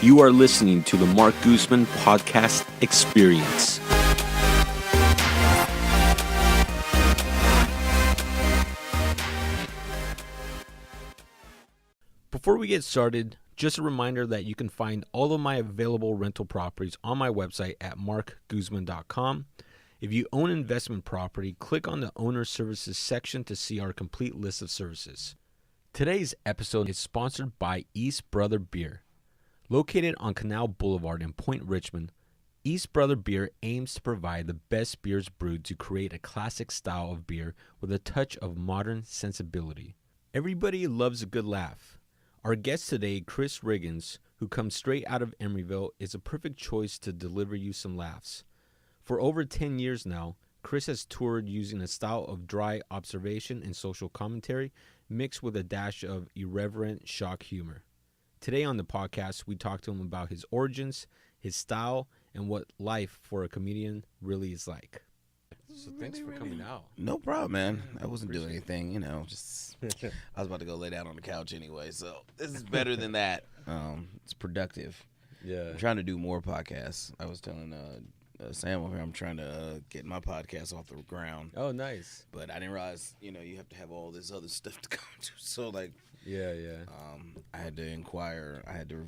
You are listening to the Marc Guzman Podcast Experience. Before we get started, just a reminder that you can find all of my available rental properties on my website at marcguzman.com. If you own investment property, click on the Owner Services section to see our complete list of services. Today's episode is sponsored by East Brother Beer. Located on Canal Boulevard in Point Richmond, East Brother Beer aims to provide the best beers brewed to create a classic style of beer with a touch of modern sensibility. Everybody loves a good laugh. Our guest today, Chris Riggins, who comes straight out of Emeryville, is a perfect choice to deliver you some laughs. For over 10 years now, Chris has toured using a style of dry observation and social commentary mixed with a dash of irreverent shock humor. Today on the podcast, we talk to him about his origins, his style, and what life for a comedian really is like. So thanks for coming out. No problem, man. I wasn't doing anything, just I was about to go lay down on the couch anyway, so this is better than that. It's productive. Yeah. I'm trying to do more podcasts. I was telling Sam over here I'm trying to get my podcast off the ground. Oh, nice. But I didn't realize, you have to have all this other stuff to go to. So Yeah. I had to inquire. I had to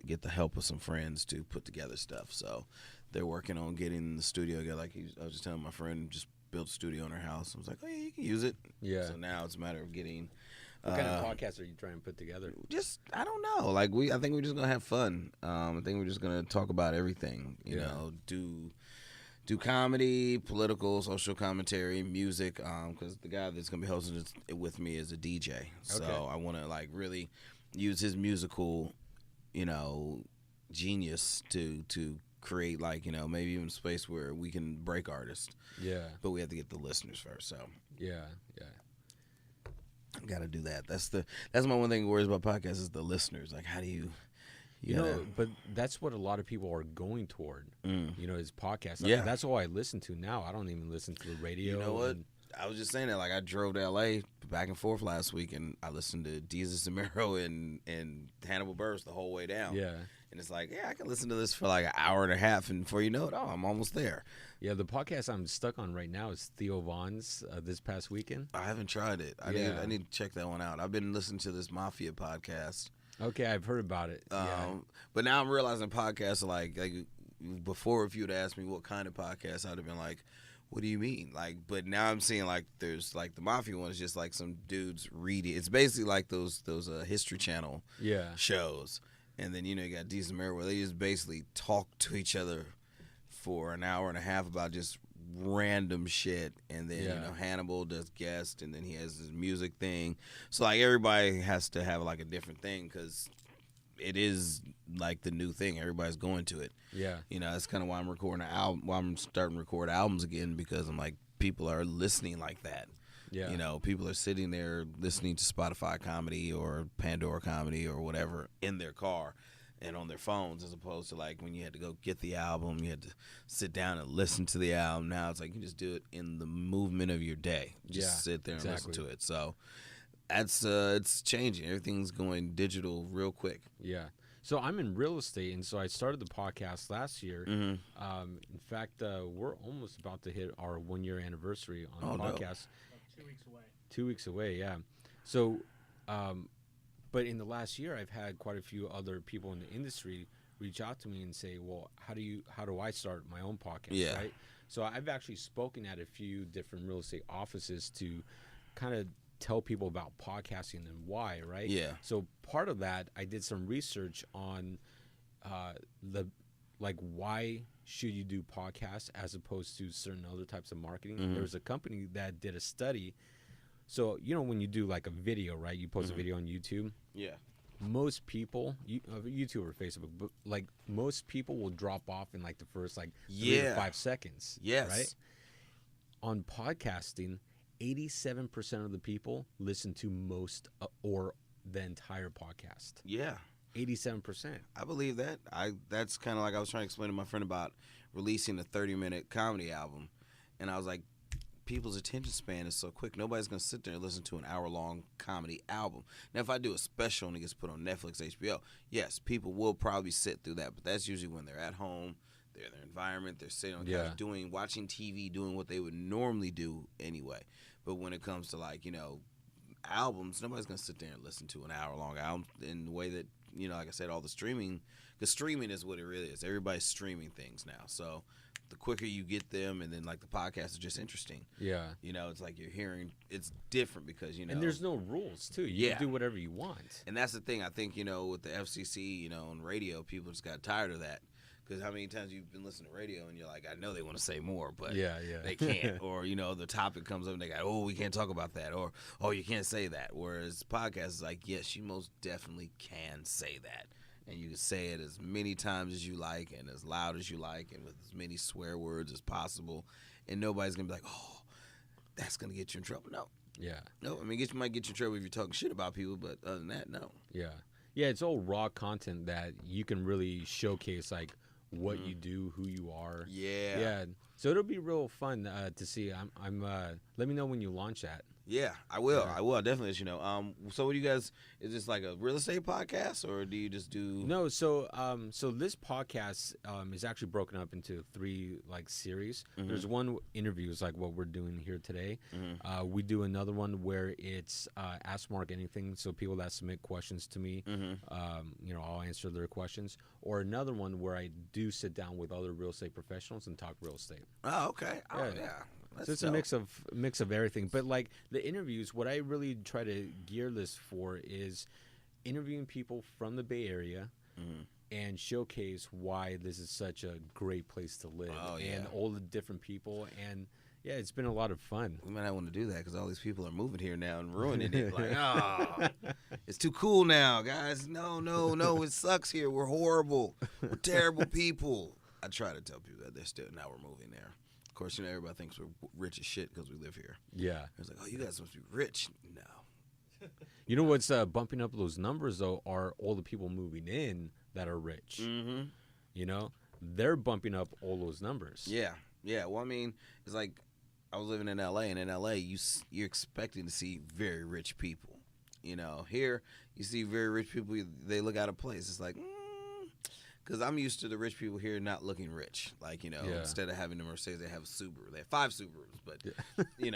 get the help of some friends to put together stuff. So they're working on getting the studio together. I was just telling my friend, just built a studio in her house. I was like, oh, yeah, you can use it. Yeah. So now it's a matter of getting. What kind of podcast are you trying to put together? Just, I don't know. I think we're just gonna have fun. I think we're just gonna talk about everything. You know, do comedy, political, social commentary, music. Because the guy that's gonna be hosting it with me is a DJ. So I want to really use his musical, genius to create maybe even a space where we can break artists. Yeah. But we have to get the listeners first. So yeah. Got to do that. That's my one thing that worries about podcasts is the listeners. How do you but that's what a lot of people are going toward. Is podcasts. Yeah. That's all I listen to now. I don't even listen to the radio. You know what? I was just saying that. I drove to L.A. back and forth last week, and I listened to Jesus Amaro and Hannibal Buress the whole way down. Yeah. And it's I can listen to this for an hour and a half, and before you know it, I'm almost there. Yeah, the podcast I'm stuck on right now is Theo Von's this past weekend. I haven't tried it. I need to check that one out. I've been listening to this Mafia podcast. Okay, I've heard about it. But now I'm realizing podcasts are like before, if you would ask me what kind of podcast, I'd have been like, what do you mean? But now I'm seeing there's the Mafia one is just some dudes reading. It's basically those History Channel shows. And then, you got Decent Mirror where they just basically talk to each other for an hour and a half about just random shit. And then, Hannibal does guest, and then he has his music thing. So, everybody has to have, a different thing because it is, the new thing. Everybody's going to it. Yeah. That's kind of why I'm recording an album, why I'm starting to record albums again, because I'm people are listening like that. Yeah. People are sitting there listening to Spotify comedy or Pandora comedy or whatever in their car and on their phones, as opposed to when you had to go get the album, you had to sit down and listen to the album. Now it's you can just do it in the movement of your day. Just sit there and listen to it. So that's it's changing. Everything's going digital real quick. Yeah. So I'm in real estate, and so I started the podcast last year. Mm-hmm. In fact, we're almost about to hit our 1-year anniversary on the podcast. 2 weeks away. 2 weeks away, yeah. So, but in the last year, I've had quite a few other people in the industry reach out to me and say, well, how do I start my own podcast, right? So I've actually spoken at a few different real estate offices to kind of tell people about podcasting and why, right? Yeah. So part of that, I did some research on why should you do podcasts as opposed to certain other types of marketing. Mm-hmm. There was a company that did a study. So, when you do a video, right? You post a video on YouTube. Yeah. Most people, YouTube or Facebook, but most people will drop off in the first 3 to 5 seconds. Yes. Right? On podcasting, 87% of the people listen to most or the entire podcast. Yeah. 87%. I believe that. That's kind of I was trying to explain to my friend about releasing a 30-minute comedy album. And I was like, people's attention span is so quick. Nobody's going to sit there and listen to an hour-long comedy album. Now, if I do a special and it gets put on Netflix, HBO, yes, people will probably sit through that. But that's usually when they're at home, they're in their environment, they're sitting on the couch watching TV, doing what they would normally do anyway. But when it comes to, like, albums, nobody's going to sit there and listen to an hour-long album in the way that, like I said, all the streaming, because streaming is what it really is. Everybody's streaming things now. So the quicker you get them, and then, like, the podcast is just interesting. Yeah. It's like you're hearing, it's different because, And there's no rules, too. You can do whatever you want. And that's the thing. I think, with the FCC, on radio, people just got tired of that. Because how many times you've been listening to radio and you're like, I know they want to say more, but they can't. Or, the topic comes up and they go, we can't talk about that. Or, you can't say that. Whereas podcast is like, yes, you most definitely can say that. And you can say it as many times as you like and as loud as you like and with as many swear words as possible. And nobody's going to be like, that's going to get you in trouble. No. Yeah. No, I mean, it might get you in trouble if you're talking shit about people, but other than that, no. Yeah. Yeah, it's all raw content that you can really showcase, like, what you do, who you are. Yeah. So it'll be real fun to see. I'm let me know when you launch that. Yeah, I will. I will. I'll definitely let you know. So what do you guys, is this like a real estate podcast or do you just do? No, so this podcast is actually broken up into 3 like series. Mm-hmm. There's one interviews like what we're doing here today. Mm-hmm. We do another one where it's Ask Marc Anything. So people that submit questions to me, I'll answer their questions. Or another one where I do sit down with other real estate professionals and talk real estate. Oh, okay. Oh, yeah. So it's a mix of everything. But like the interviews, what I really try to gear this for is interviewing people from the Bay Area and showcase why this is such a great place to live and all the different people. And yeah, it's been a lot of fun. We might not want to do that because all these people are moving here now and ruining it. Like, it's too cool now, guys. No, it sucks here. We're horrible. We're terrible people. I try to tell people that now we're moving there. Of course, everybody thinks we're rich as shit because we live here. Yeah. It's like, you guys must be rich. No. You know what's bumping up those numbers, though, are all the people moving in that are rich. Mm-hmm. They're bumping up all those numbers. Yeah. Well, I mean, it's like I was living in L.A., and in L.A., you're expecting to see very rich people. Here, you see very rich people, they look out of place. It's like, because I'm used to the rich people here not looking rich. Like, instead of having a Mercedes, they have a Subaru. They have 5 Subarus, but, the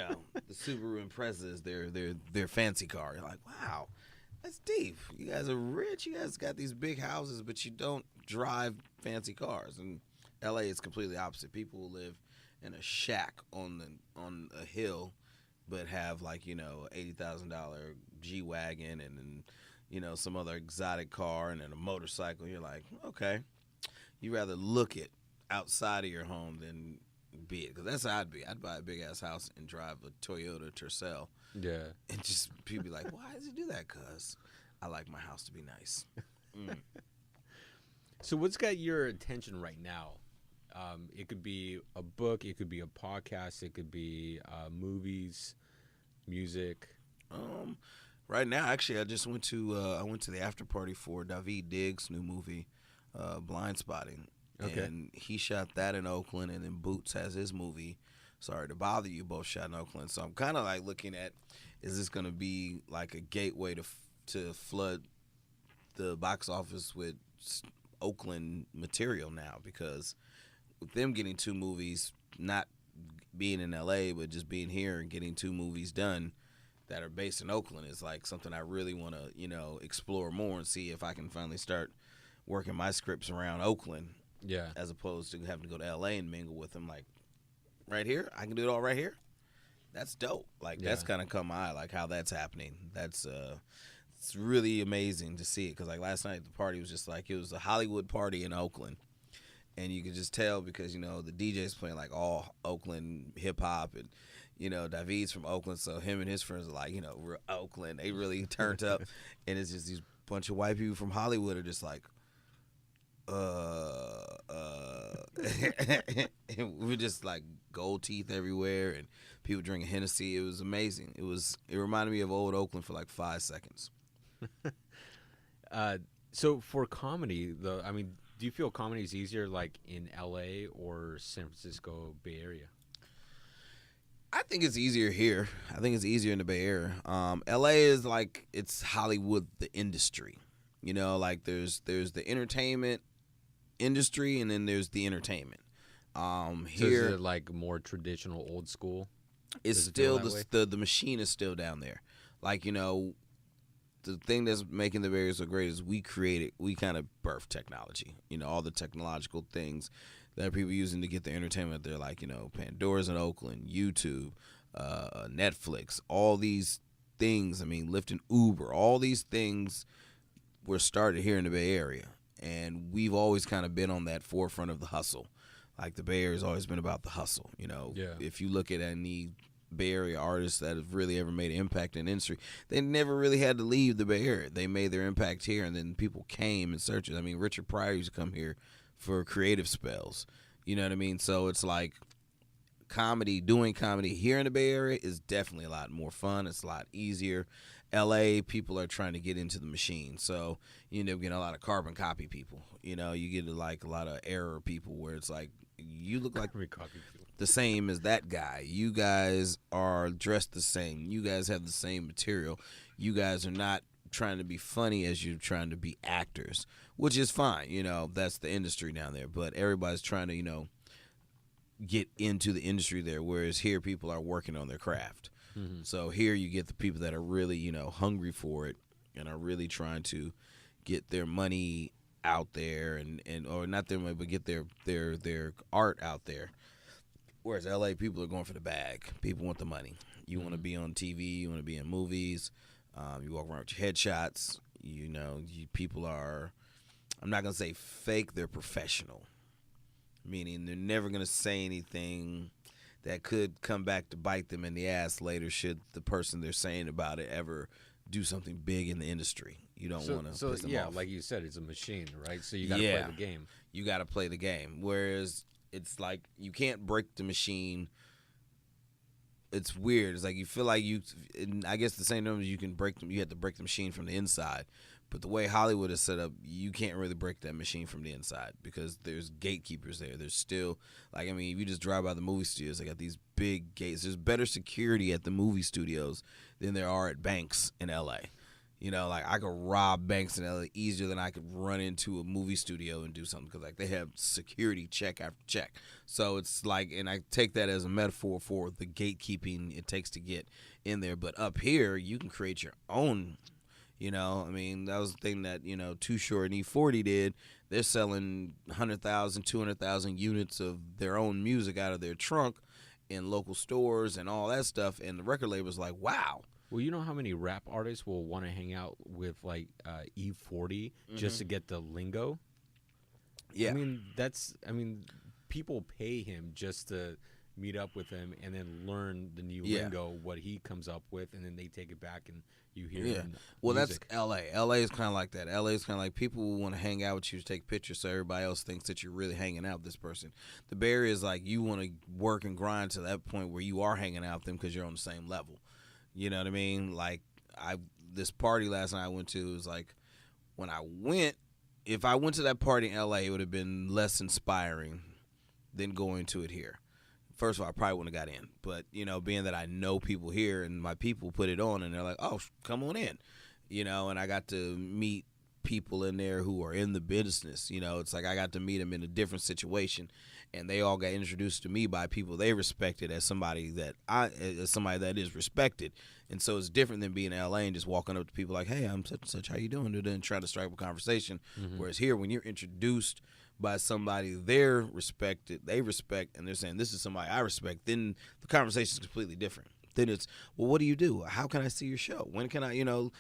Subaru Impreza is their fancy car. You're like, wow, that's deep. You guys are rich. You guys got these big houses, but you don't drive fancy cars. And L.A. is completely opposite. People will live in a shack on a hill, but have, like, $80,000 G-Wagon and some other exotic car and then a motorcycle. You're like, okay, you rather look at outside of your home than be it. Because that's how I'd be. I'd buy a big-ass house and drive a Toyota Tercel. Yeah. And just people be like, why does he do that? Because I like my house to be nice. So what's got your attention right now? It could be a book. It could be a podcast. It could be movies, music. Right now, actually, I just went to the after party for Daveed Diggs' new movie, Blind Spotting. Okay. And he shot that in Oakland, and then Boots has his movie, Sorry to Bother You, both shot in Oakland. So I'm kind of like looking at, is this going to be like a gateway to flood the box office with Oakland material now? Because with them getting 2 movies, not being in L.A., but just being here and getting 2 movies done that are based in Oakland is like something I really want to, explore more and see if I can finally start working my scripts around Oakland. Yeah. As opposed to having to go to L.A. and mingle with them. Like, right here, I can do it all right here. That's dope. Like, that's kind of caught my eye, like how that's happening. That's it's really amazing to see it because, like, last night the party was just like, it was a Hollywood party in Oakland. And you could just tell because, the DJ's playing like all Oakland hip hop and, Daveed's from Oakland, so him and his friends are like, we're Oakland. They really turned up. And it's just these bunch of white people from Hollywood are just like, and we're just like gold teeth everywhere and people drinking Hennessy. It was amazing. It reminded me of old Oakland for like 5 seconds. So for comedy, though, I mean, do you feel comedy is easier like in LA or San Francisco Bay Area? I think it's easier here. I think it's easier in the Bay Area. LA is like, it's Hollywood, the industry. You know, like there's the entertainment industry, and then there's the entertainment. So Here is it like more traditional, old school? it's Does it feel still that way? the machine is still down there. Like, you know, the thing that's making the Bay Area so great is we kind of birthed technology. You know, all the technological things that people using to get their entertainment. They're like, you know, Pandora's in Oakland, YouTube, Netflix, all these things. I mean, Lyft and Uber, all these things were started here in the Bay Area. And we've always kind of been on that forefront of the hustle. Like the Bay Area's always been about the hustle. You know, Yeah. if you look at any Bay Area artists that have really ever made an impact in the industry, they never really had to leave the Bay Area. They made their impact here, and then people came and searched. I mean, Richard Pryor used to come here for creative spells. You know what I mean? So it's like doing comedy here in the Bay Area is definitely a lot more fun. It's a lot easier. LA, people are trying to get into the machine. So you end up getting a lot of carbon copy people. You know, you get like a lot of error people where it's like, you look like the same as that guy. You guys are dressed the same. You guys have the same material. You guys are not trying to be funny as you're trying to be actors, which is fine. You know, that's the industry down there. But everybody's trying to, you know, get into the industry there, whereas here people are working on their craft. Mm-hmm. So here you get the people that are really, you know, hungry for it and are really trying to get their money out there and or not their money, but get their art out there. Whereas LA, people are going for the bag. People want the money. You want to be on TV. You want to be in movies. You walk around with your headshots. You know, people are, I'm not going to say fake, they're professional. Meaning they're never going to say anything that could come back to bite them in the ass later should the person they're saying about it ever do something big in the industry. You don't want to piss them off. Like you said, it's a machine, right? So you got to play the game. You got to play the game. Whereas it's like you can't break the machine. It's weird. It's like you feel like I guess the same numbers you can break them. You have to break the machine from the inside. But the way Hollywood is set up, you can't really break that machine from the inside because there's gatekeepers there. There's still, like, I mean, if you just drive by the movie studios, they got these big gates. There's better security at the movie studios than there are at banks in L.A. You know, like, I could rob banks in L.A. easier than I could run into a movie studio and do something because, like, they have security check after check. So it's like, and I take that as a metaphor for the gatekeeping it takes to get in there. But up here, you can create your own. You know, I mean, that was the thing that, you know, Too Short and E40 did. They're selling 100,000, 200,000 units of their own music out of their trunk in local stores and all that stuff. And the record label's like, wow. Well, you know how many rap artists will want to hang out with, like, E40 just to get the lingo? Yeah. I mean, people pay him just to meet up with him and then learn the new lingo, what he comes up with, and then they take it back and you hear it in well, music. that's L.A. L.A. is kind of like that. L.A. is kind of like people want to hang out with you to take pictures so everybody else thinks that you're really hanging out with this person. The Bay Area is like you want to work and grind to that point where you are hanging out with them because you're on the same level. You know what I mean? Like, this party last night I went to was like, when I went, if I went to that party in L.A., it would have been less inspiring than going to it here. First of all, I probably wouldn't have got in. But, you know, being that I know people here and my people put it on and they're like, oh, come on in. You know, and I got to meet people in there who are in the business. You know, it's like I got to meet them in a different situation. And they all got introduced to me by people they respected as somebody that is respected. And so it's different than being in LA and just walking up to people like, hey, I'm such and such. How you doing? And then trying to strike up a conversation. Mm-hmm. Whereas here, when you're introduced by somebody they respect, and they're saying, this is somebody I respect, then the conversation is completely different. Then it's, well, what do you do? How can I see your show? When can I,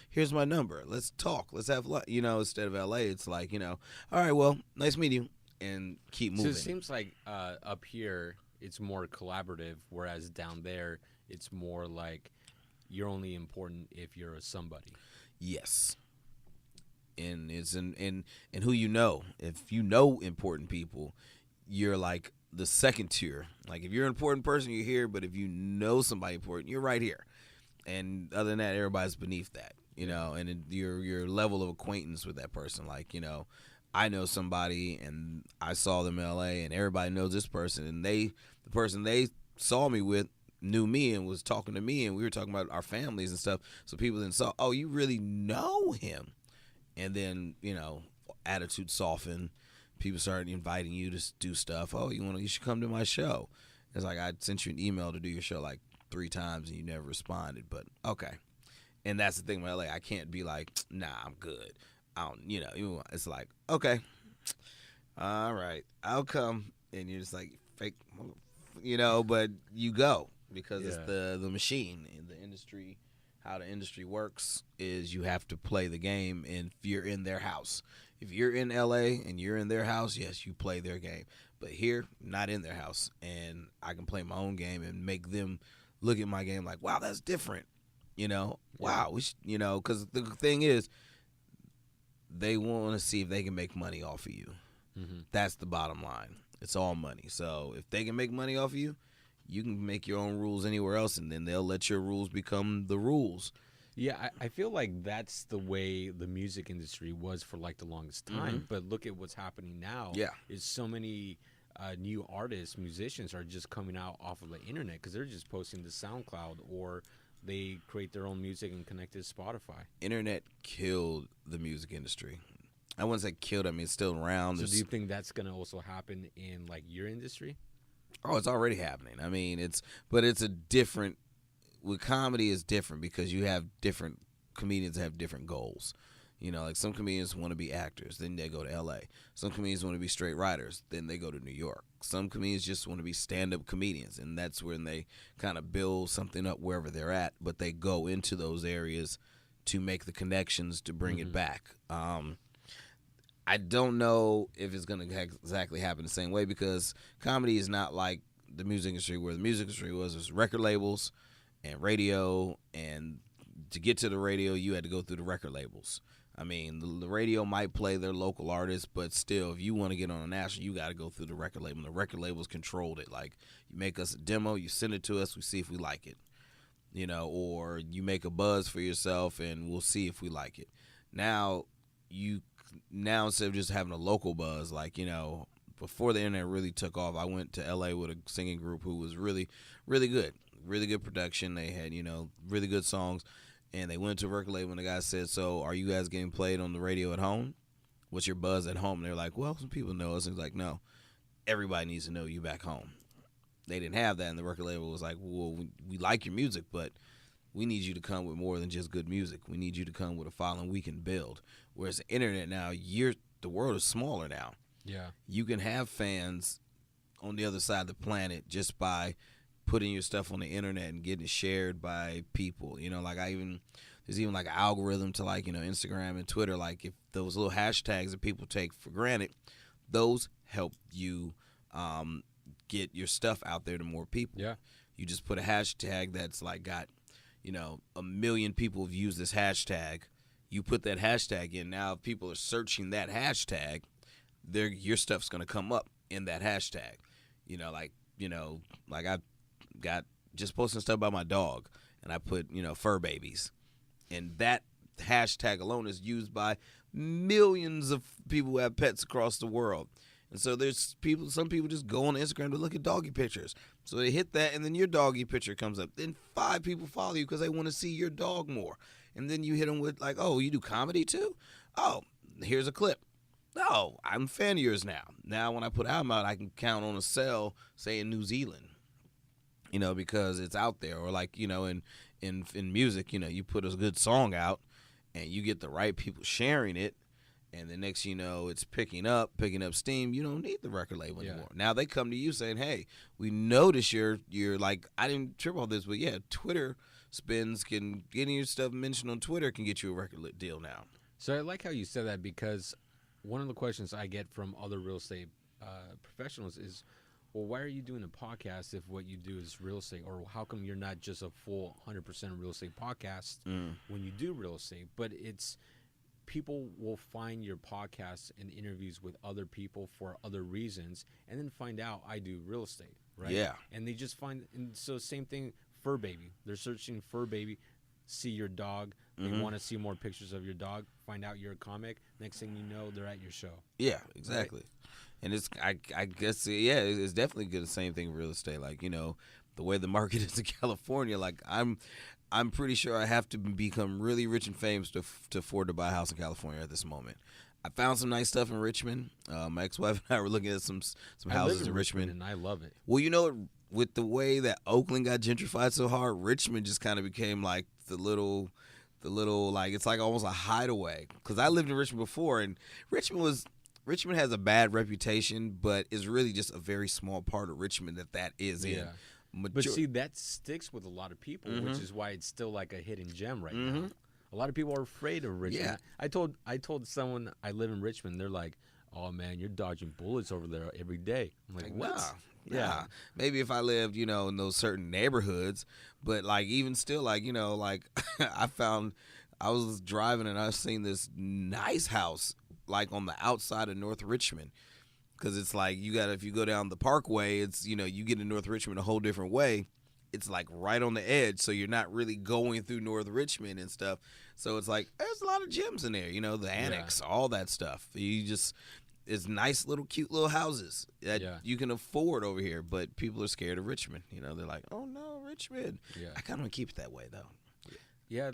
here's my number. Let's talk. Let's have lunch. Instead of LA, it's like, all right, well, nice meeting you, and keep moving. So it seems like up here it's more collaborative, whereas down there it's more like you're only important if you're a somebody. Yes. And it's in who you know. If you know important people, you're like the second tier. Like if you're an important person, you're here. But if you know somebody important, you're right here. And other than that, everybody's beneath that. And your level of acquaintance with that person. Like I know somebody and I saw them in LA, and everybody knows this person, and the person they saw me with knew me and was talking to me, and we were talking about our families and stuff. So people then saw, oh, you really know him. And then, attitude softened. People started inviting you to do stuff. Oh, you should come to my show. It's like I sent you an email to do your show like 3 times and you never responded. But okay. And that's the thing with LA. I can't be like, nah, I'm good. I don't, it's like, okay, all right, I'll come. And you're just like, fake, but you go because it's the machine in the industry. How the industry works is you have to play the game, and if you're in their house. If you're in LA and you're in their house, yes, you play their game. But here, not in their house, and I can play my own game and make them look at my game like, wow, that's different. Wow, because the thing is, they want to see if they can make money off of you. Mm-hmm. That's the bottom line. It's all money. So if they can make money off of you, you can make your own rules anywhere else, and then they'll let your rules become the rules. Yeah, I feel like that's the way the music industry was for like the longest time. Mm-hmm. But look at what's happening now. Yeah, is so many new artists, musicians are just coming out off of the internet because they're just posting to SoundCloud, or they create their own music and connect it to Spotify. Internet killed the music industry. I wouldn't say killed. I mean, it's still around. So do you think that's going to also happen in like your industry? Oh, it's already happening. I mean, it's a different. With comedy, is different because you have different comedians that have different goals. Like some comedians want to be actors, then they go to L.A. Some comedians want to be straight writers, then they go to New York. Some comedians just want to be stand-up comedians, and that's when they kind of build something up wherever they're at, but they go into those areas to make the connections to bring it back. I don't know if it's going to exactly happen the same way because comedy is not like the music industry, where the music industry was record labels and radio, and to get to the radio, you had to go through the record labels. I mean, the radio might play their local artists, but still, if you want to get on a national, you got to go through the record label. And the record labels controlled it. Like, you make us a demo, you send it to us, we see if we like it. Or you make a buzz for yourself, and we'll see if we like it. Now instead of just having a local buzz, like, before the internet really took off, I went to L.A. with a singing group who was really, really good. Really good production. They had, really good songs. And they went to a record label, and the guy said, so are you guys getting played on the radio at home? What's your buzz at home? And they're like, well, some people know us. And he's like, no, everybody needs to know you back home. They didn't have that, and the record label was like, well, we like your music, but we need you to come with more than just good music. We need you to come with a following we can build. Whereas the internet now, the world is smaller now. Yeah. You can have fans on the other side of the planet just by putting your stuff on the internet and getting it shared by people. There's even like an algorithm to like, Instagram and Twitter. Like if those little hashtags that people take for granted, those help you get your stuff out there to more people. Yeah. You just put a hashtag that's like got, 1 million people have used this hashtag. You put that hashtag in. Now if people are searching that hashtag, your stuff's going to come up in that hashtag. Like I got just posting stuff about my dog, and I put, fur babies. And that hashtag alone is used by millions of people who have pets across the world. And so some people just go on Instagram to look at doggy pictures. So they hit that, and then your doggy picture comes up. Then 5 people follow you because they want to see your dog more. And then you hit them with like, oh, you do comedy too? Oh, here's a clip. Oh, I'm a fan of yours now. Now when I put album out, I can count on a cell, say in New Zealand, because it's out there. Or like, in music, you put a good song out and you get the right people sharing it. And the next it's picking up steam. You don't need the record label anymore. Now they come to you saying, hey, we notice you're like, I didn't trip on this, but yeah, Twitter spins getting your stuff mentioned on Twitter can get you a record deal now. So I like how you said that, because one of the questions I get from other real estate professionals is, well, why are you doing a podcast if what you do is real estate? Or how come you're not just a full 100% real estate podcast when you do real estate? But it's people will find your podcasts and interviews with other people for other reasons and then find out I do real estate, right? Yeah. And they just find, and so same thing, fur baby. They're searching fur baby, see your dog. They want to see more pictures of your dog, find out you're a comic. Next thing you know, they're at your show. Yeah, exactly. Right? And it's, I guess, it's definitely good. The same thing with real estate. Like, the way the market is in California, like I'm pretty sure I have to become really rich and famous to afford to buy a house in California at this moment. I found some nice stuff in Richmond. My ex-wife and I were looking at some houses in Richmond, and I love it. Well, you know, with the way that Oakland got gentrified so hard, Richmond just kind of became like the little like it's like almost a hideaway. Because I lived in Richmond before, and Richmond has a bad reputation, but is really just a very small part of Richmond that is in. But see, that sticks with a lot of people, which is why it's still like a hidden gem right now. A lot of people are afraid of Richmond. Yeah. I told someone I live in Richmond. They're like, "Oh man, you're dodging bullets over there every day." I'm like, "What?" Nah. Yeah, maybe if I lived, you know, in those certain neighborhoods, but like even still, like, you know, like I was driving and I seen this nice house like on the outside of North Richmond, because it's like if you go down the Parkway, it's, you know, you get to North Richmond a whole different way. It's like right on the edge, so you're not really going through North Richmond and stuff. So it's like there's a lot of gyms in there, you know, the annex, all that stuff. It's nice little cute little houses that you can afford over here, but people are scared of Richmond. You know, they're like, "Oh no, Richmond." Yeah. I kind of want to keep it that way though. Yeah,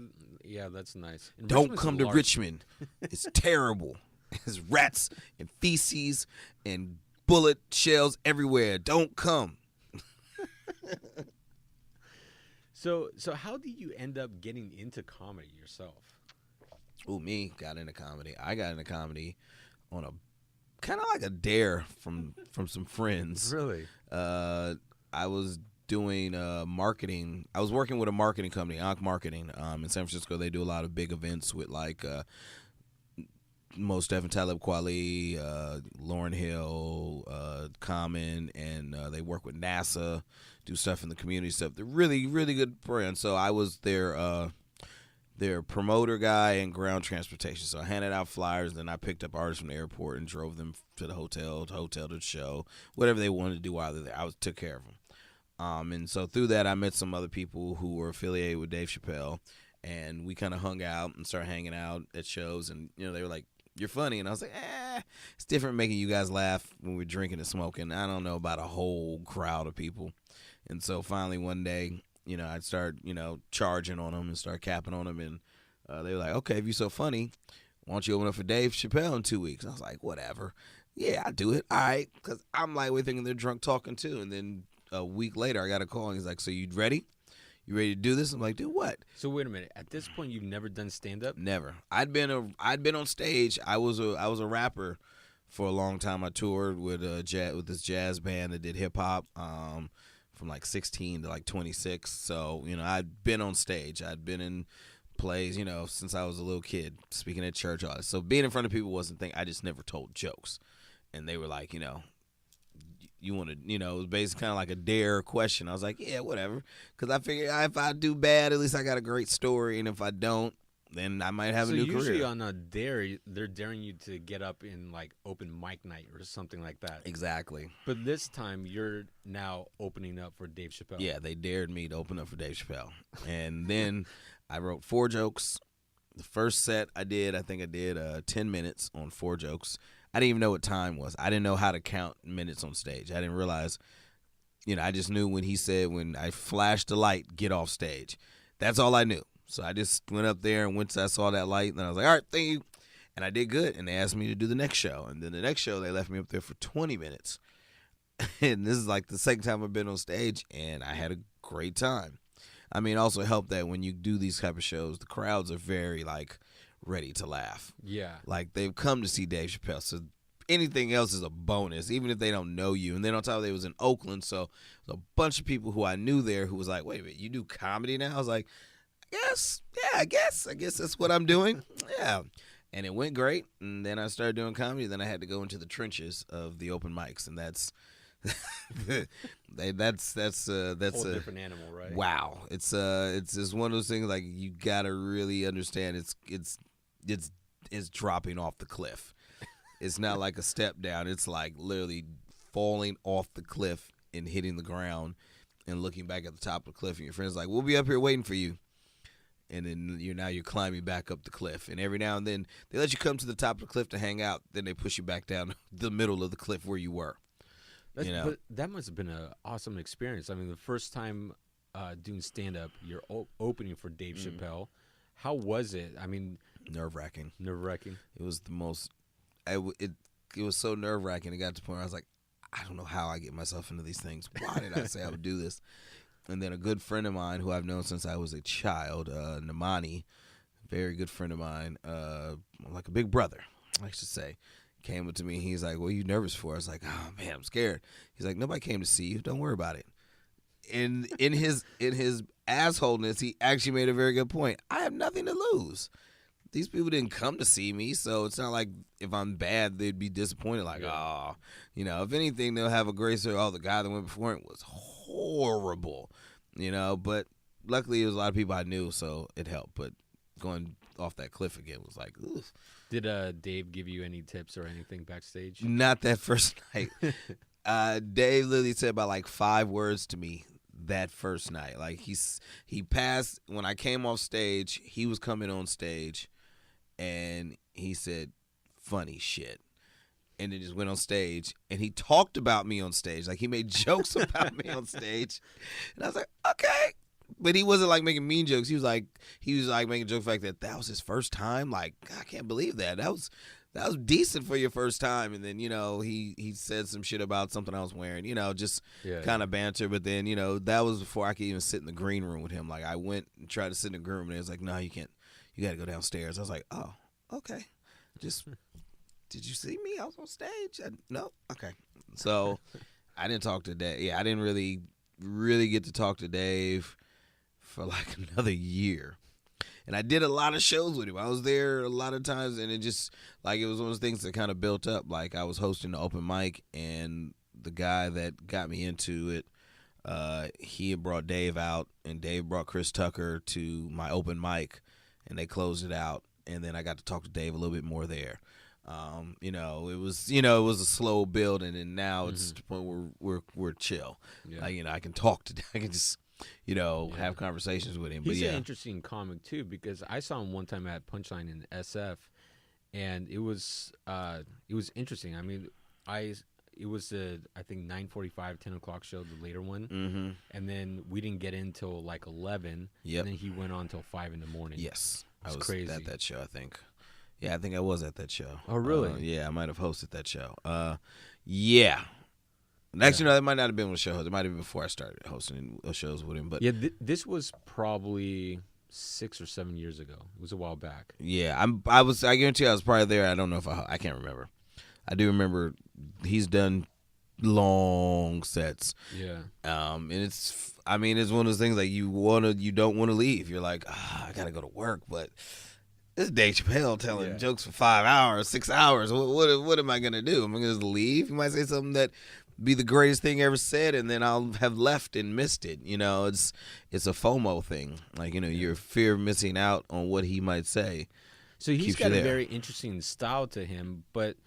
that's nice. And Don't Richmond's come to Richmond. It's terrible. There's rats and feces and bullet shells everywhere. Don't come. So how did you end up getting into comedy yourself? Got into comedy. I got into comedy on a kind of like a dare from some friends. Really? I was doing marketing. I was working with a marketing company, Marketing, in San Francisco. They do a lot of big events with like Mos Def and Talib Kweli, Lauryn Hill, Common, and they work with NASA, do stuff in the community stuff. They're really, really good brand. So I was their promoter guy and ground transportation. So I handed out flyers, then I picked up artists from the airport and drove them to the hotel to the show, whatever they wanted to do while they're there. I took care of them. And so through that, I met some other people who were affiliated with Dave Chapelle, and we kind of hung out and started hanging out at shows. And, you know, they were like, "You're funny." And I was like, it's different making you guys laugh when we're drinking and smoking. I don't know about a whole crowd of people. And so finally one day, you know, I'd start, you know, charging on them and start capping on them. And they were like, "Okay, if you're so funny, why don't you open up for Dave Chapelle in 2 weeks?" I was like, whatever. Yeah, I'll do it. All right. Because I'm lightweight thinking they're drunk talking too. And then a week later, I got a call, and he's like, "So you ready? You ready to do this?" I'm like, "Do what?" So wait a minute. At this point, you've never done stand-up? Never. I'd been on stage. I was a rapper for a long time. I toured with this jazz band that did hip hop from like 16 to like 26. So, you know, I'd been on stage. I'd been in plays, you know, since I was a little kid, speaking at church audiences. So being in front of people wasn't a thing. I just never told jokes. And they were like, you know, you want to, you know, it was basically kind of like a dare question. I was like, yeah, whatever. Because I figured if I do bad, at least I got a great story. And if I don't, then I might have a new career. So usually on a dare, they're daring you to get up in like open mic night or something like that. Exactly. But this time you're now opening up for Dave Chapelle. Yeah, they dared me to open up for Dave Chapelle. And then I wrote 4 jokes. The first set I think I did 10 minutes on 4 jokes. I didn't even know what time was. I didn't know how to count minutes on stage. I didn't realize, you know, I just knew when he said, when I flashed the light, get off stage. That's all I knew. So I just went up there, and once I saw that light, and I was like, all right, thank you. And I did good, and they asked me to do the next show. And then the next show, they left me up there for 20 minutes. And this is like the second time I've been on stage, and I had a great time. I mean, also helped that when you do these type of shows, the crowds are very, like, ready to laugh. Yeah. Like, they've come to see Dave Chapelle, so anything else is a bonus, even if they don't know you. And then on top of that, it was in Oakland, so there's a bunch of people who I knew there who was like, wait a minute, you do comedy now? I was like, I guess that's what I'm doing. Yeah. And it went great. And then I started doing comedy. Then I had to go into the trenches of the open mics, and that's that's a whole different animal, right? Wow. It's just one of those things, like, you gotta really understand it's dropping off the cliff. It's not like a step down. It's like literally falling off the cliff and hitting the ground and looking back at the top of the cliff, and your friend's like, "We'll be up here waiting for you." And then you're climbing back up the cliff. And every now and then they let you come to the top of the cliff to hang out. Then they push you back down the middle of the cliff where you were. But that must have been an awesome experience. I mean, the first time doing stand-up, you're opening for Dave Chapelle. How was it? I mean, nerve-wracking. It was the most. It was so nerve-wracking. It got to the point where I was like, I don't know how I get myself into these things. Why did I say I would do this? And then a good friend of mine who I've known since I was a child, Namani, very good friend of mine, like a big brother, I should say, came up to me. He's like, "What are you nervous for?" I was like, "Oh man, I'm scared." He's like, "Nobody came to see you. Don't worry about it." And in his assholeness, he actually made a very good point. I have nothing to lose. These people didn't come to see me, so it's not like if I'm bad, they'd be disappointed. Like, if anything, they'll have a great story. Oh, the guy that went before him was horrible, But luckily, there was a lot of people I knew, so it helped. But going off that cliff again was like, ugh. Did Dave give you any tips or anything backstage? Not that first night. Dave literally said about like 5 words to me that first night. Like he passed when I came off stage. He was coming on stage, and he said, "Funny shit," and then just went on stage and he talked about me on stage. Like he made jokes about me on stage, and I was like, okay. But he wasn't like making mean jokes. He was like making jokes like that was his first time. Like, I can't believe that. That was decent for your first time. And then, he said some shit about something I was wearing, just kind of banter. But then, that was before I could even sit in the green room with him. Like I went and tried to sit in the green room and he was like, "No, you can't. You got to go downstairs." I was like, "Oh, okay. Did you see me? I was on stage." No? Okay. So I didn't talk to Dave. Yeah, I didn't really get to talk to Dave for like another year. And I did a lot of shows with him. I was there a lot of times, and it just, like, it was one of those things that kind of built up. Like, I was hosting the open mic, and the guy that got me into it, he had brought Dave out, and Dave brought Chris Tucker to my open mic, and they closed it out. And then I got to talk to Dave a little bit more there. It was a slow build, and then now it's to the point where we're chill. Yeah. I can talk to, I can just, have conversations with him. He's an interesting comic too, because I saw him one time at Punchline in SF, and it was interesting. I mean, it was I think 9:45, 10 o'clock show, the later one, and then we didn't get in until like 11. Yep. And then he went on until 5 in the morning. Yes, I was crazy. At that show, I think. Yeah, I think I was at that show. Oh, really? Yeah, I might have hosted that show. Yeah. Actually, no, that might not have been with show host. It might have been before I started hosting shows with him. But yeah, this was probably 6 or 7 years ago. It was a while back. Yeah, I guarantee I was probably there. I don't know if I can't remember. I do remember he's done long sets. Yeah. And it's one of those things like you don't want to leave. You're like, I gotta go to work, but this is Dave Chapelle telling jokes for 5 hours, 6 hours. What am I gonna do? Am I gonna just leave? You might say something that be the greatest thing ever said, and then I'll have left and missed it. It's a FOMO thing. Like, your fear of missing out on what he might say. So he's got a very interesting style to him, but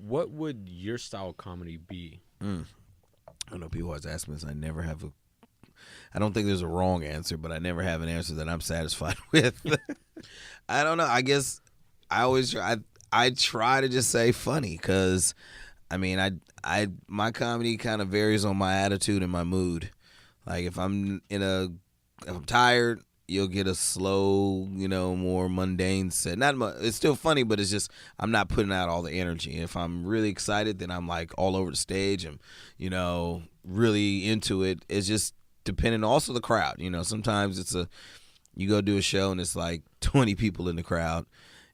what would your style of comedy be? I know people always ask me this. I don't think there's a wrong answer, but I never have an answer that I'm satisfied with. I don't know. I guess I try to just say funny, because my comedy kind of varies on my attitude and my mood. Like if I'm tired, you'll get a slow, more mundane set. It's still funny, but it's just I'm not putting out all the energy. If I'm really excited, then I'm like all over the stage and really into it. It's just depending also the crowd. Sometimes you go do a show and it's like 20 people in the crowd.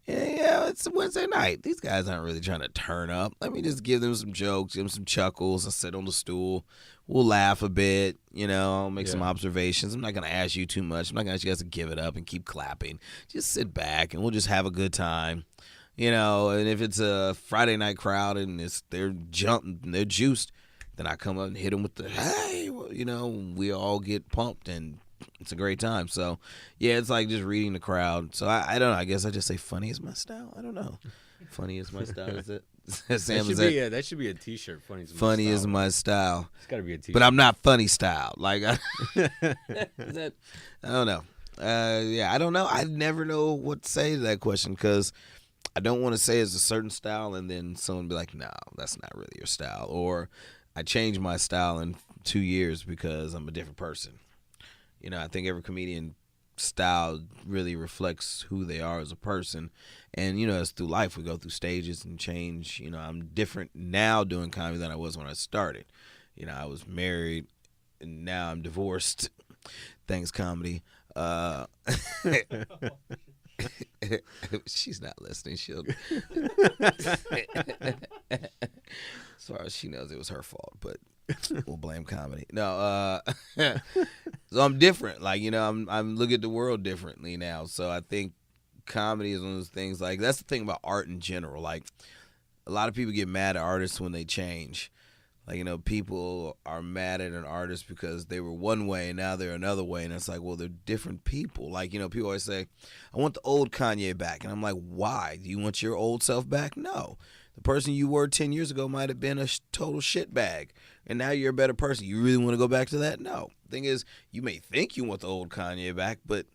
Yeah, it's a Wednesday night. These guys aren't really trying to turn up. Let me just give them some jokes, give them some chuckles. I sit on the stool. We'll laugh a bit, I'll make some observations. I'm not going to ask you too much. I'm not going to ask you guys to give it up and keep clapping. Just sit back and we'll just have a good time. And if it's a Friday night crowd and they're juiced, then I come up and hit them with the, hey, we all get pumped and it's a great time. So, yeah, it's like just reading the crowd. So, I don't know. I guess I just say funny is my style. I don't know. Funny is my style. Is it? Sam, that should be a T-shirt. Funny is my style. It's got to be a T-shirt. But I'm not funny style. Like, I don't know. I don't know. I never know what to say to that question, because I don't want to say it's a certain style and then someone be like, no, that's not really your style. Or I changed my style in 2 years because I'm a different person. You know, I think every comedian style really reflects who they are as a person. And, you know, as through life, we go through stages and change. You know, I'm different now doing comedy than I was when I started. You know, I was married and now I'm divorced. Thanks, comedy. She's not listening. She'll. As far as she knows, it was her fault, but we'll blame comedy. No, so I'm different. Like, you know, I'm looking at the world differently now. So I think comedy is one of those things. Like, that's the thing about art in general. Like, a lot of people get mad at artists when they change. Like, you know, people are mad at an artist because they were one way and now they're another way. And it's like, well, they're different people. Like, you know, people always say, I want the old Kanye back. And I'm like, why? Do you want your old self back? No. The person you were 10 years ago might have been a total shitbag. And now you're a better person. You really want to go back to that? No. The thing is, you may think you want the old Kanye back, but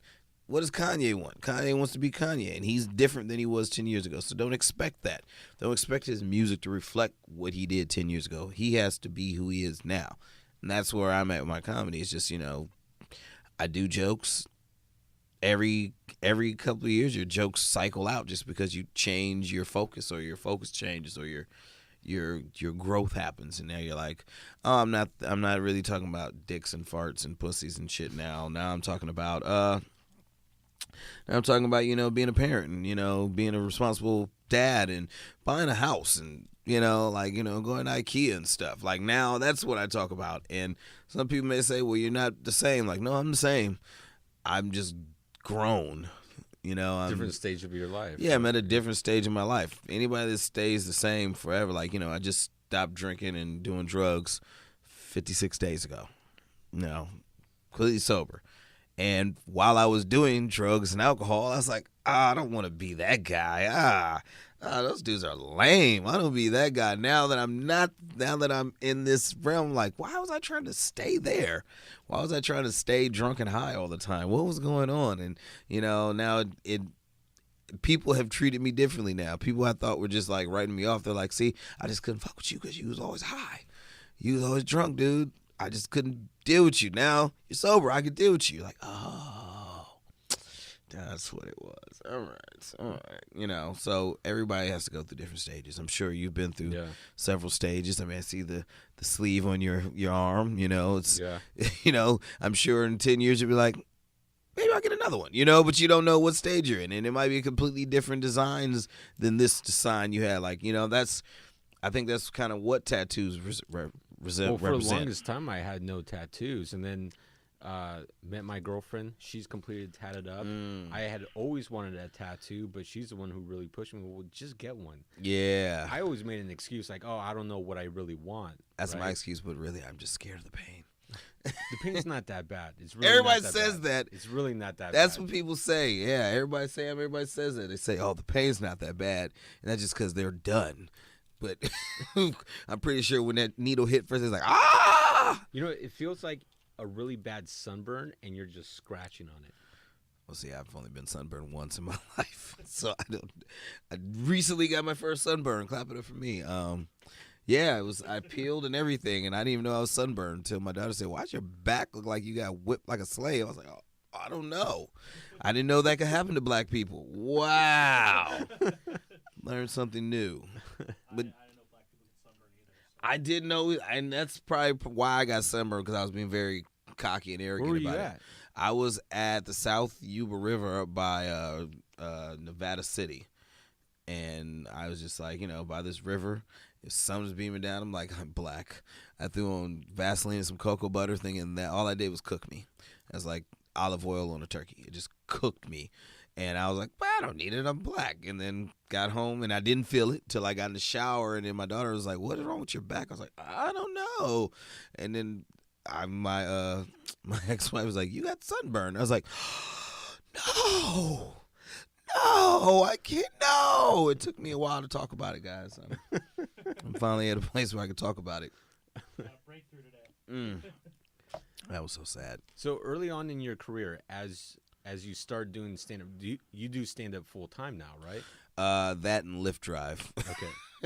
what does Kanye want? Kanye wants to be Kanye, and he's different than he was 10 years ago. So don't expect that. Don't expect his music to reflect what he did 10 years ago. He has to be who he is now. And that's where I'm at with my comedy. It's just, you know, I do jokes. Every couple of years, your jokes cycle out just because you change your focus, or your focus changes, or your growth happens, and now you're like, oh, I'm not really talking about dicks and farts and pussies and shit now. Now I'm talking about you know, being a parent and, you know, being a responsible dad and buying a house and, you know, like, you know, going to IKEA and stuff. Like, now that's what I talk about. And some people may say, well, you're not the same. Like, no, I'm the same. I'm just grown. You know, I'm different stage of your life. Yeah, I'm at a different stage in my life. Anybody that stays the same forever, like, you know, I just stopped drinking and doing drugs 56 days ago. No, completely sober. And while I was doing drugs and alcohol, I was like, I don't want to be that guy. Those dudes are lame. I don't be that guy. Now that I'm in this realm, like, why was I trying to stay there? Why was I trying to stay drunk and high all the time? What was going on? And, you know, now people have treated me differently now. People I thought were just like writing me off. They're like, see, I just couldn't fuck with you because you was always high. You was always drunk, dude. I just couldn't deal with you. Now you're sober. I could deal with you. Like, oh, that's what it was. All right. You know, so everybody has to go through different stages. I'm sure you've been through several stages. I mean, I see the sleeve on your arm. You know, it's you know, I'm sure in 10 years you'll be like, maybe I'll get another one. You know, but you don't know what stage you're in, and it might be completely different designs than this design you had. Like, you know, I think that's kind of what tattoos represent. For the longest time, I had no tattoos, and then met my girlfriend. She's completely tatted up. I had always wanted a tattoo, but she's the one who really pushed me. Well, just get one. Yeah. I always made an excuse like, oh, I don't know what I really want. That's my excuse, but really, I'm just scared of the pain. The pain's not that bad. It's really everybody not that says bad. that. It's really not that That's bad. what people say. Yeah, everybody says that. They say, oh, the pain's not that bad. And that's just because they're done. But I'm pretty sure when that needle hit first, it's like, ah! You know, it feels like a really bad sunburn, and you're just scratching on it. Well, see, I've only been sunburned once in my life, so I recently got my first sunburn. Clap it up for me. Yeah, I peeled and everything, and I didn't even know I was sunburned until my daughter said, "Why's your back look like you got whipped like a slave?" I was like, "Oh, I don't know. I didn't know that could happen to black people." Wow. Learned something new. But I didn't know black people get sunburned either. So. I did know, and that's probably why I got sunburned, because I was being very cocky and arrogant Where were you about it. I was at the South Yuba River by Nevada City, and I was just like, you know, by this river. If sun's beaming down, I'm like, I'm black. I threw on Vaseline and some cocoa butter, thinking that all I did was cook me. I was like olive oil on a turkey. It just cooked me. And I was like, well, I don't need it. I'm black. And then got home, and I didn't feel it till I got in the shower. And then my daughter was like, what is wrong with your back? I was like, I don't know. And then my ex-wife was like, you got sunburn. I was like, no, I can't. No. It took me a while to talk about it, guys. I'm finally at a place where I can talk about it. Got a breakthrough today. That was so sad. So early on in your career, as you start doing stand-up, you do stand-up full-time now, right? That and Lyft Drive. Okay.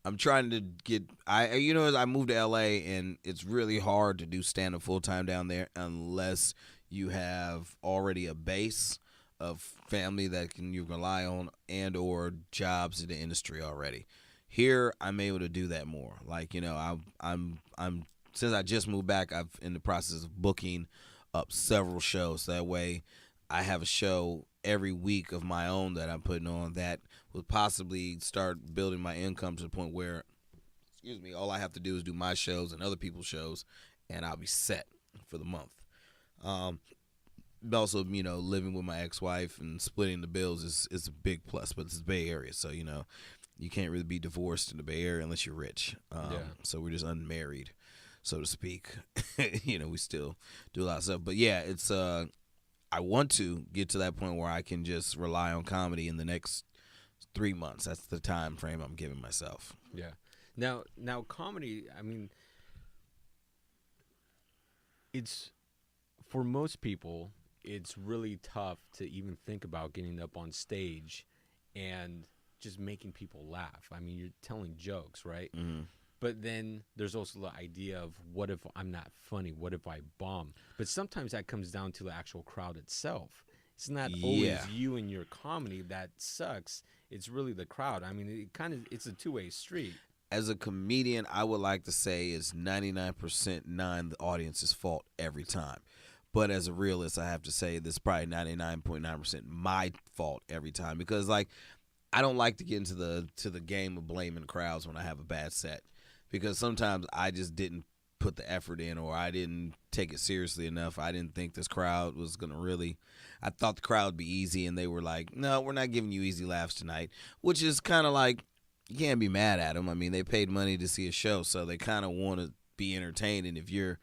I'm trying to get. I moved to LA, and it's really hard to do stand up full time down there unless you have already a base of family that you rely on and or jobs in the industry already. Here, I'm able to do that more. Like, I'm since I just moved back, I've in the process of booking up several shows. That way, I have a show every week of my own that I'm putting on that will possibly start building my income to the point where, all I have to do is do my shows and other people's shows, and I'll be set for the month. Also, living with my ex-wife and splitting the bills is a big plus, but it's the Bay Area, so, you can't really be divorced in the Bay Area unless you're rich. So we're just unmarried, so to speak. We still do a lot of stuff. But, yeah, it's I want to get to that point where I can just rely on comedy in the next 3 months. That's the time frame I'm giving myself. Yeah. Now comedy, I mean, it's for most people, it's really tough to even think about getting up on stage and just making people laugh. I mean, you're telling jokes, right? Mm-hmm. But then there's also the idea of what if I'm not funny? What if I bomb? But sometimes that comes down to the actual crowd itself. It's not always you and your comedy that sucks. It's really the crowd. I mean, it's a two-way street. As a comedian, I would like to say it's 99% the audience's fault every time. But as a realist, I have to say this is probably 99.9% my fault every time because, I don't like to get into the game of blaming crowds when I have a bad set. Because sometimes I just didn't put the effort in or I didn't take it seriously enough. I didn't think this crowd was going to really – I thought the crowd would be easy, and they were like, no, we're not giving you easy laughs tonight, which is kind of like you can't be mad at them. I mean, they paid money to see a show, so they kind of want to be entertained, and if you're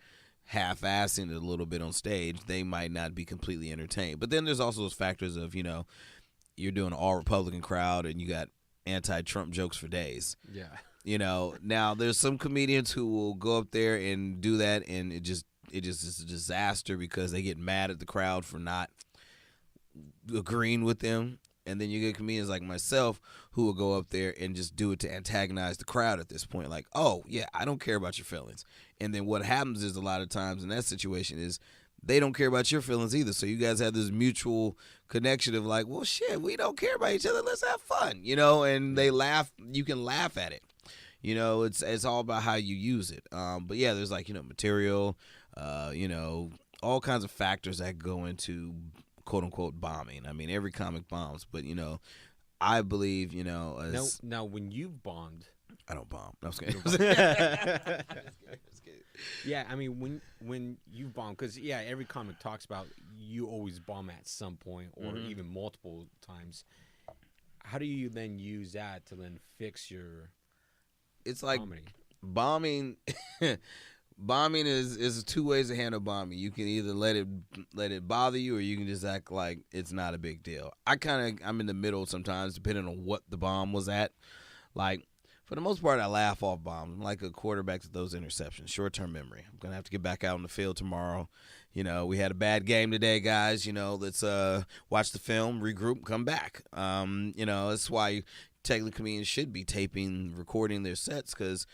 half-assing it a little bit on stage, they might not be completely entertained. But then there's also those factors of, you're doing an all-Republican crowd and you got anti-Trump jokes for days. Yeah. Now there's some comedians who will go up there and do that, and it just is a disaster because they get mad at the crowd for not agreeing with them. And then you get comedians like myself who will go up there and just do it to antagonize the crowd at this point. Like, oh, yeah, I don't care about your feelings. And then what happens is a lot of times in that situation is they don't care about your feelings either. So you guys have this mutual connection of like, well, shit, we don't care about each other. Let's have fun, and they laugh. You can laugh at it. It's all about how you use it. But yeah, there's material, all kinds of factors that go into quote unquote bombing. I mean, every comic bombs, but I believe, now when you've bombed, I don't bomb. No, I'm just kidding. Just kidding. Yeah, I mean, when you bomb, because every comic talks about you always bomb at some point or even multiple times. How do you then use that to then fix your It's like comedy? Bombing is two ways to handle bombing. You can either let it bother you, or you can just act like it's not a big deal. I'm in the middle sometimes, depending on what the bomb was at. Like, for the most part, I laugh off bombs. I'm like a quarterback to those interceptions. Short-term memory. I'm gonna have to get back out on the field tomorrow. We had a bad game today, guys. Let's watch the film, regroup, come back. That's why technically comedians should be recording their sets, because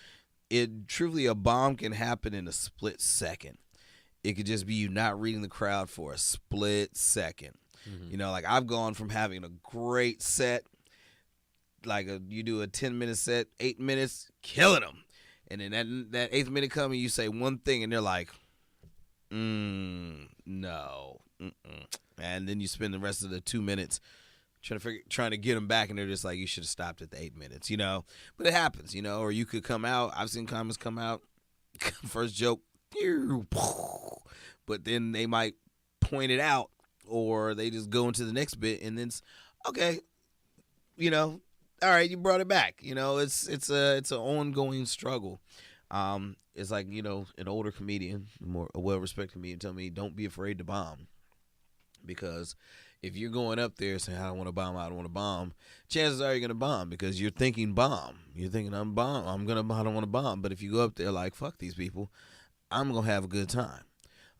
truly a bomb can happen in a split second. It could just be you not reading the crowd for a split second. Mm-hmm. I've gone from having a great set, you do a 10-minute set, 8 minutes, killing them. And then that 8th minute comes and you say one thing and they're like, no. And then you spend the rest of the 2 minutes trying to get them back, and they're just like, you should have stopped at the 8 minutes, But it happens, or you could come out. I've seen comics come out, first joke, but then they might point it out, or they just go into the next bit, and then okay, all right, you brought it back. It's an ongoing struggle. It's like, an older comedian, a well-respected comedian, told me, don't be afraid to bomb, because if you're going up there saying, I don't want to bomb, chances are you're going to bomb because you're thinking bomb. You're thinking, I don't want to bomb. But if you go up there like, fuck these people, I'm going to have a good time.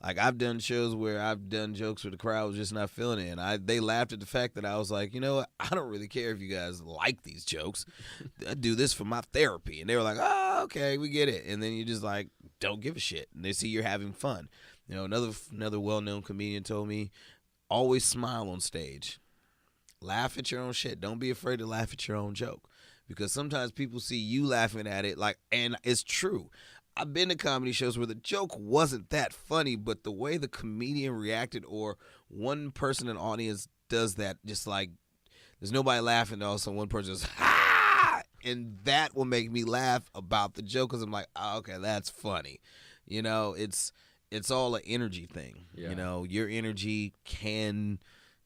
Like, I've done shows where I've done jokes where the crowd was just not feeling it, and they laughed at the fact that I was like, you know what, I don't really care if you guys like these jokes. I do this for my therapy. And they were like, oh, okay, we get it. And then you just like, don't give a shit. And they see you're having fun. You know, another well-known comedian told me, always smile on stage. Laugh at your own shit. Don't be afraid to laugh at your own joke. Because sometimes people see you laughing at it, like, and it's true. I've been to comedy shows where the joke wasn't that funny, but the way the comedian reacted, or one person in the audience does that, just like there's nobody laughing, all of a sudden one person just ha, and that will make me laugh about the joke because I'm like, oh, okay, that's funny. You know, it's all an energy thing. Yeah. You know, your energy can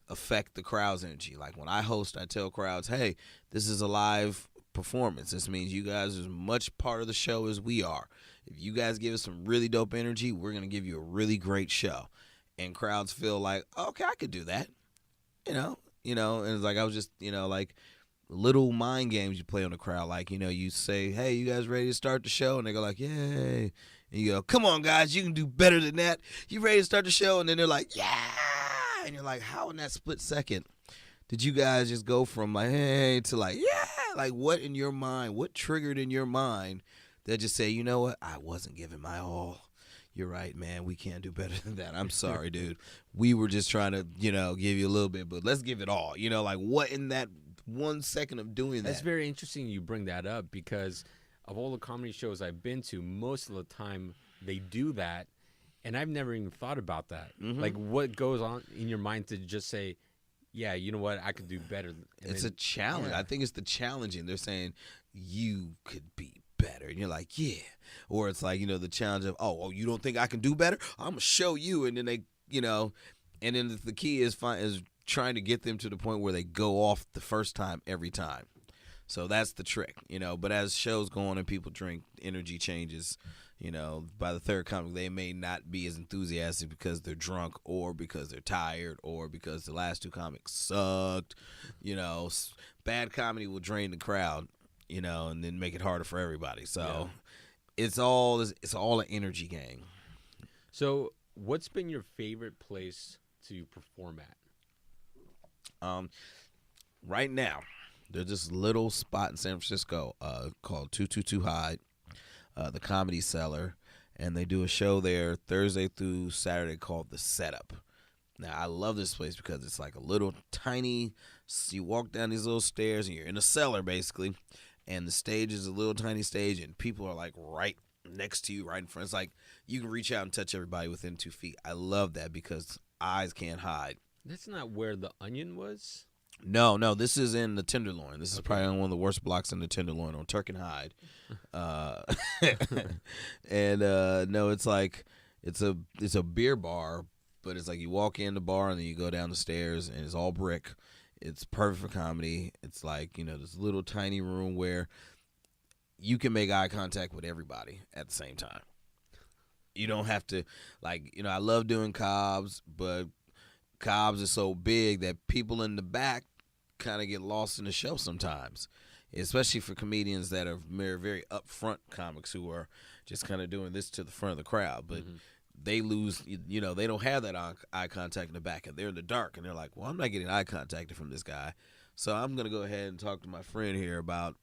affect the crowd's energy. Like when I host, I tell crowds, hey, this is a live performance. This means you guys are as much part of the show as we are. If you guys give us some really dope energy, we're going to give you a really great show. And crowds feel like, okay, I could do that. You know, and it's like I was just, like little mind games you play on the crowd. Like, you say, hey, you guys ready to start the show? And they go like, yay. And you go, come on, guys, you can do better than that. You ready to start the show? And then they're like, yeah. And you're like, how in that split second did you guys just go from like, hey, to like, yeah? Like, what in your mind, what triggered in your mind that just say, you know what, I wasn't giving my all. You're right, man. We can't do better than that. I'm sorry, dude. We were just trying to, give you a little bit, but let's give it all. Like what in that 1 second of doing that? That's very interesting you bring that up because of all the comedy shows I've been to, most of the time they do that, and I've never even thought about that. Mm-hmm. Like what goes on in your mind to just say, yeah, you know what, I could do better. It's a challenge. Yeah. I think it's the challenging. They're saying you could be better. And you're like, yeah. Or it's like, the challenge of, oh, you don't think I can do better? I'm going to show you. And then they, and then the key is trying to get them to the point where they go off the first time every time. So that's the trick, But as shows go on and people drink, energy changes. By the third comic, they may not be as enthusiastic because they're drunk or because they're tired or because the last two comics sucked. Bad comedy will drain the crowd, and then make it harder for everybody. So it's all an energy game. So what's been your favorite place to perform at? Right now, there's this little spot in San Francisco called 222 Hyde. The Comedy Cellar, and they do a show there Thursday through Saturday called The Setup. Now, I love this place because it's like a little tiny, you walk down these little stairs and you're in a cellar basically, and the stage is a little tiny stage and people are like right next to you, right in front. It's like you can reach out and touch everybody within 2 feet. I love that because eyes can't hide. That's not where the Onion was? No, this is in the Tenderloin. This is probably on one of the worst blocks in the Tenderloin on Turk and Hyde. And no, it's like it's a beer bar, but it's like you walk in the bar and then you go down the stairs and it's all brick. It's perfect for comedy. It's like, this little tiny room where you can make eye contact with everybody at the same time. You don't have to, like, I love doing Cobb's, but Cobb's is so big that people in the back kind of get lost in the show sometimes, especially for comedians that are very upfront comics who are just kind of doing this to the front of the crowd. But they lose, they don't have that eye contact in the back, and they're in the dark, and they're like, well, I'm not getting eye contact from this guy, so I'm going to go ahead and talk to my friend here about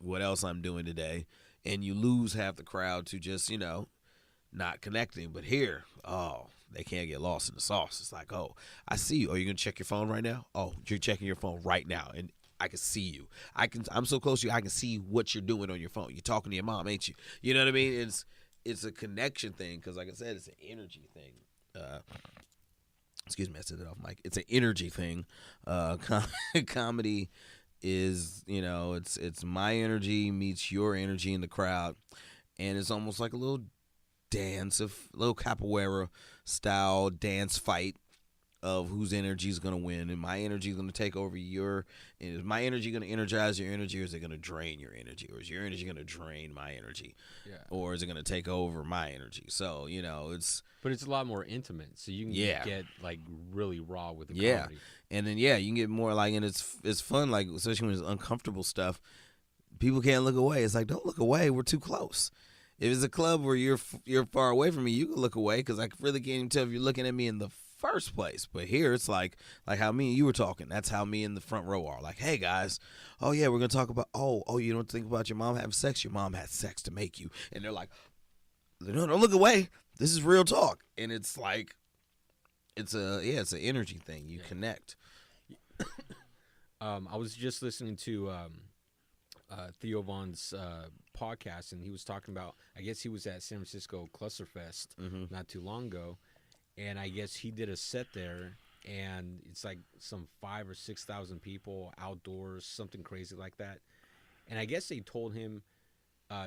what else I'm doing today. And you lose half the crowd to just, not connecting. But here, they can't get lost in the sauce. It's like, oh, I see you. Oh, you're going to check your phone right now? Oh, you're checking your phone right now, and I can see you. I'm so close to you, I can see what you're doing on your phone. You're talking to your mom, ain't you? You know what I mean? It's a connection thing because, like I said, it's an energy thing. Excuse me, I said it off mic. It's an energy thing. Comedy is, it's my energy meets your energy in the crowd, and it's almost like a little dance, a little capoeira style dance fight of whose energy is going to win, and my energy is going to take over is my energy going to energize your energy, or is it going to drain your energy, or is your energy going to drain my energy, or is it going to take over my energy? So, but it's a lot more intimate, so you can get like really raw with the comedy. And then you can get more like, and it's fun, like especially when it's uncomfortable stuff, people can't look away. It's like, don't look away, we're too close. If it's a club where you're far away from me, you can look away because I really can't even tell if you're looking at me in the first place. But here it's like how me and you were talking. That's how me in the front row are. Like, hey guys, oh yeah, we're gonna talk about you don't think about your mom having sex. Your mom had sex to make you, and they're like, no, don't look away. This is real talk, and it's like, it's an energy thing. You connect. I was just listening to Theo Vaughn's podcast, and he was talking about, I guess he was at San Francisco Clusterfest not too long ago, and I guess he did a set there, and it's like some 5,000 or 6,000 people outdoors, something crazy like that. And I guess they told him,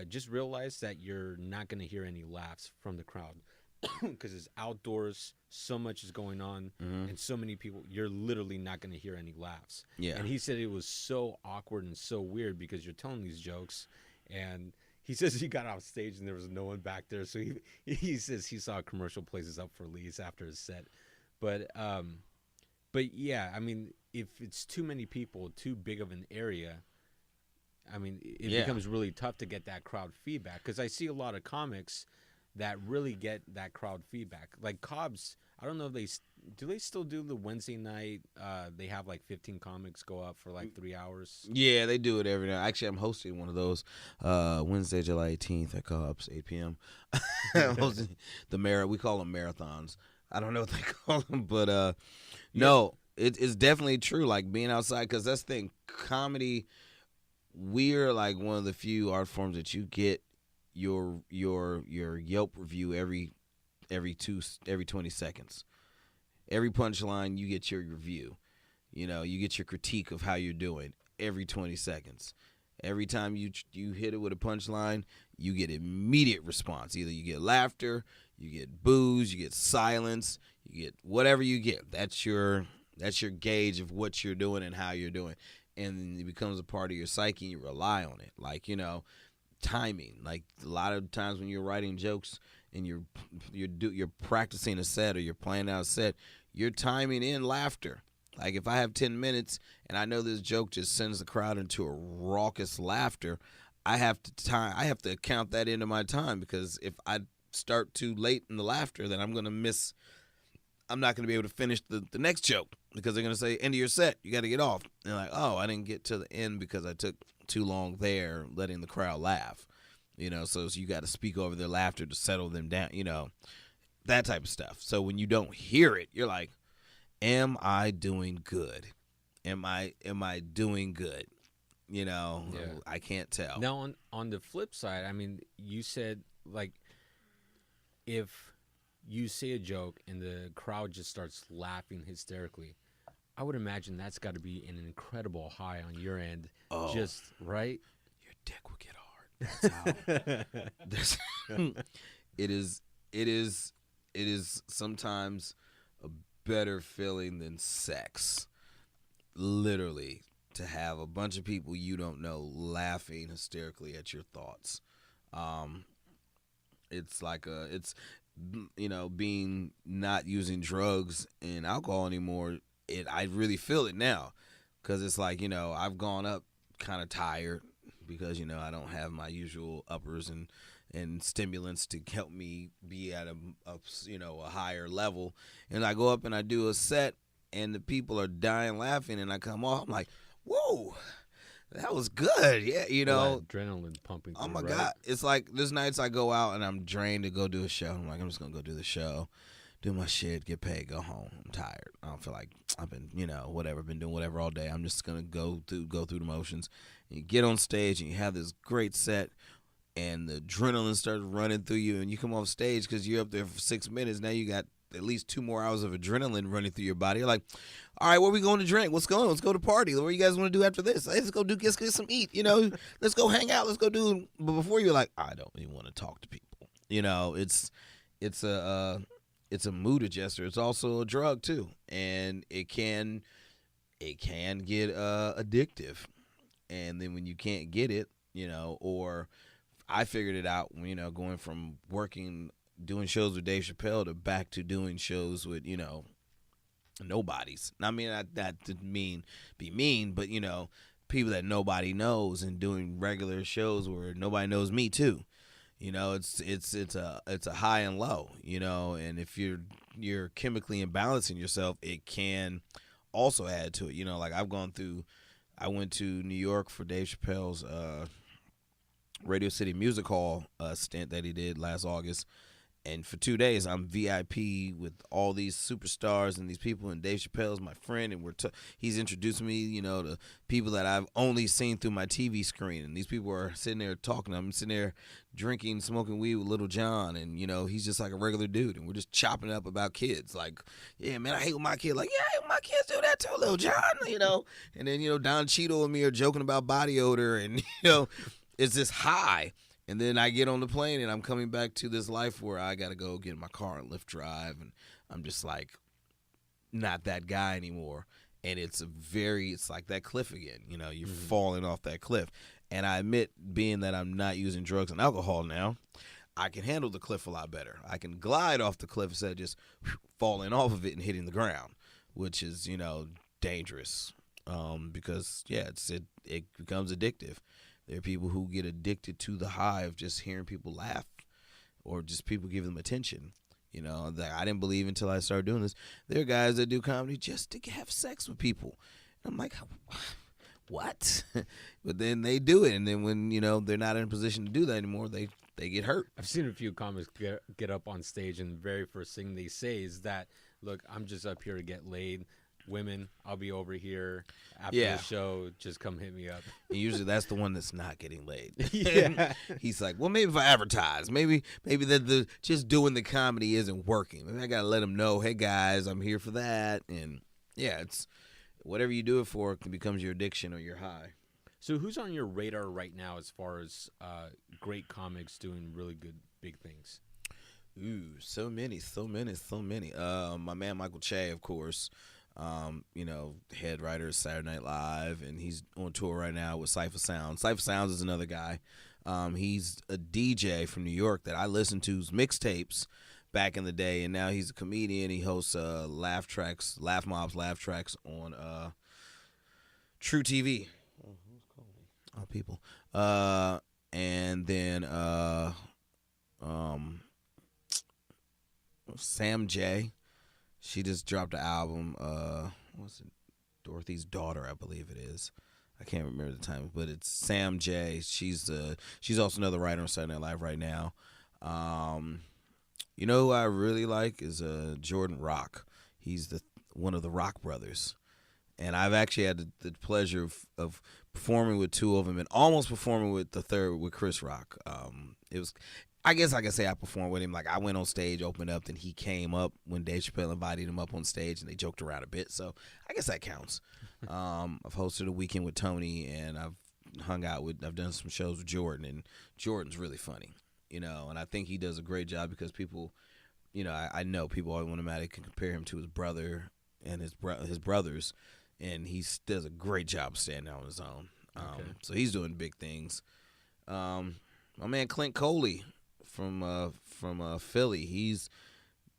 just realize that you're not going to hear any laughs from the crowd because it's outdoors, so much is going on, and so many people, you're literally not going to hear any laughs. Yeah. And he said it was so awkward and so weird because you're telling these jokes, and he says he got off stage and there was no one back there, so he says he saw commercial places up for lease after his set. But yeah, I mean, if it's too many people, too big of an area, I mean, it becomes really tough to get that crowd feedback, because I see a lot of comics that really get that crowd feedback. Like Cobb's, I don't know if they still do the Wednesday night, they have like 15 comics go up for like 3 hours. Yeah, they do it every night. Actually, I'm hosting one of those Wednesday, July 18th at Cobb's, 8 p.m. I'm hosting we call them marathons. I don't know what they call them, but no, it's definitely true. Like being outside, because that's the thing. Comedy, we're like one of the few art forms that you get your Yelp review every 20 seconds. Every punchline, you get your review. You know, you get your critique of how you're doing every 20 seconds. Every time you hit it with a punchline, you get immediate response. Either you get laughter, you get boos, you get silence, you get whatever you get. That's your gauge of what you're doing and how you're doing. And it becomes a part of your psyche, and you rely on it. Like, you know, timing. Like a lot of times when you're writing jokes and you're practicing a set or you're playing out a set, you're timing in laughter. Like if I have 10 minutes and I know this joke just sends the crowd into a raucous laughter, I have to count that into my time, because if I start too late in the laughter, then I'm not going to be able to finish the next joke, because they're going to say, end of your set, you got to get off. And they're like, oh, I didn't get to the end because I took too long there letting the crowd laugh. You know, so you got to speak over their laughter to settle them down, you know, that type of stuff. So when you don't hear it, you're like, am I doing good? Am I doing good? You know, I can't tell. Now, on the flip side, I mean, you said, like, if you say a joke and the crowd just starts laughing hysterically, I would imagine that's got to be an incredible high on your end. Oh. Just, right? Your dick will get hard. That's how. It is sometimes a better feeling than sex. Literally, to have a bunch of people you don't know laughing hysterically at your thoughts. It's like being not using drugs and alcohol anymore. I really feel it now, because it's like, you know, I've gone up kind of tired because, you know, I don't have my usual uppers and stimulants to help me be at a higher level. And I go up and I do a set, and the people are dying laughing, and I come off, I'm like, whoa, that was good. Yeah, you know. Adrenaline pumping through, oh my right? God. It's like there's nights I go out and I'm drained to go do a show. I'm like, I'm just going to go do the show, do my shit, get paid, go home. I'm tired. I don't feel like I've been, been doing whatever all day. I'm just going to go through the motions. And you get on stage and you have this great set, and the adrenaline starts running through you, and you come off stage because you're up there for 6 minutes. Now you got at least 2 more hours of adrenaline running through your body. You're like, all right, where we going to drink? What's going on? Let's go to party. What do you guys want to do after this? Let's get some eat. You know, let's go hang out. Let's go do. But before you're like, I don't even want to talk to people. You know, it's a mood adjuster. It's also a drug too, and it can get addictive. And then when you can't get it, you know, or I figured it out, you know, going from doing shows with Dave Chapelle to back to doing shows with, you know, nobodies. I mean, that didn't be mean, but, you know, people that nobody knows, and doing regular shows where nobody knows me too. You know, it's a high and low. You know, and if you're chemically imbalancing yourself, it can also add to it. You know, like I went to New York for Dave Chappelle's Radio City Music Hall stint that he did last August. And for 2 days, I'm VIP with all these superstars and these people. And Dave Chappelle's my friend, and he's introduced me, you know, to people that I've only seen through my TV screen. And these people are sitting there talking. I'm sitting there drinking, smoking weed with Little John, and you know, he's just like a regular dude. And we're just chopping up about kids. Like, yeah, man, I hate when my kids. Like, yeah, I hate when my kids do that too, Little John. You know. And then Don Cheadle and me are joking about body odor, and it's this high. And then I get on the plane, and I'm coming back to this life where I got to go get in my car and Lyft drive, and I'm just like not that guy anymore. And it's like that cliff again. You know, you're falling off that cliff. And I admit, being that I'm not using drugs and alcohol now, I can handle the cliff a lot better. I can glide off the cliff instead of just falling off of it and hitting the ground, which is, dangerous because, it becomes addictive. There are people who get addicted to the high of just hearing people laugh or just people give them attention. That I didn't believe until I started doing this. There are guys that do comedy just to have sex with people. And I'm like, what? But then they do it. And then when, they're not in a position to do that anymore, they get hurt. I've seen a few comics get up on stage, and the very first thing they say is that, look, I'm just up here to get laid. Women, I'll be over here after the show. Just come hit me up. And usually that's the one that's not getting laid. Yeah. He's like, well, maybe if I advertise, maybe that the just doing the comedy isn't working. Maybe I got to let them know, hey, guys, I'm here for that. And, it's whatever you do it for becomes your addiction or your high. So who's on your radar right now as far as great comics doing really good, big things? Ooh, so many. My man Michael Che, of course. Head writer of Saturday Night Live, and he's on tour right now with Cypher Sounds. Cypher Sounds is another guy. He's a DJ from New York that I listened to's mixtapes back in the day, and now he's a comedian. He hosts Laugh Mob's Laugh Tracks on True TV. Oh, who's calling? Oh, people. And then Sam J. She just dropped an album. What's it? Dorothy's Daughter, I believe it is. I can't remember the time, but it's Sam J. She's also another writer on Saturday Night Live right now. Who I really like is Jordan Rock. He's one of the Rock brothers, and I've actually had the pleasure of performing with two of them and almost performing with the third with Chris Rock. It was. I guess I can say I performed with him. Like, I went on stage, opened up, then he came up when Dave Chappelle invited him up on stage, and they joked around a bit. So I guess that counts. I've hosted a weekend with Tony, and I've I've done some shows with Jordan, and Jordan's really funny, and I think he does a great job because people, I know people automatically compare him to his brother and his brothers, and he does a great job standing on his own. So he's doing big things. My man Clint Coley from Philly, he's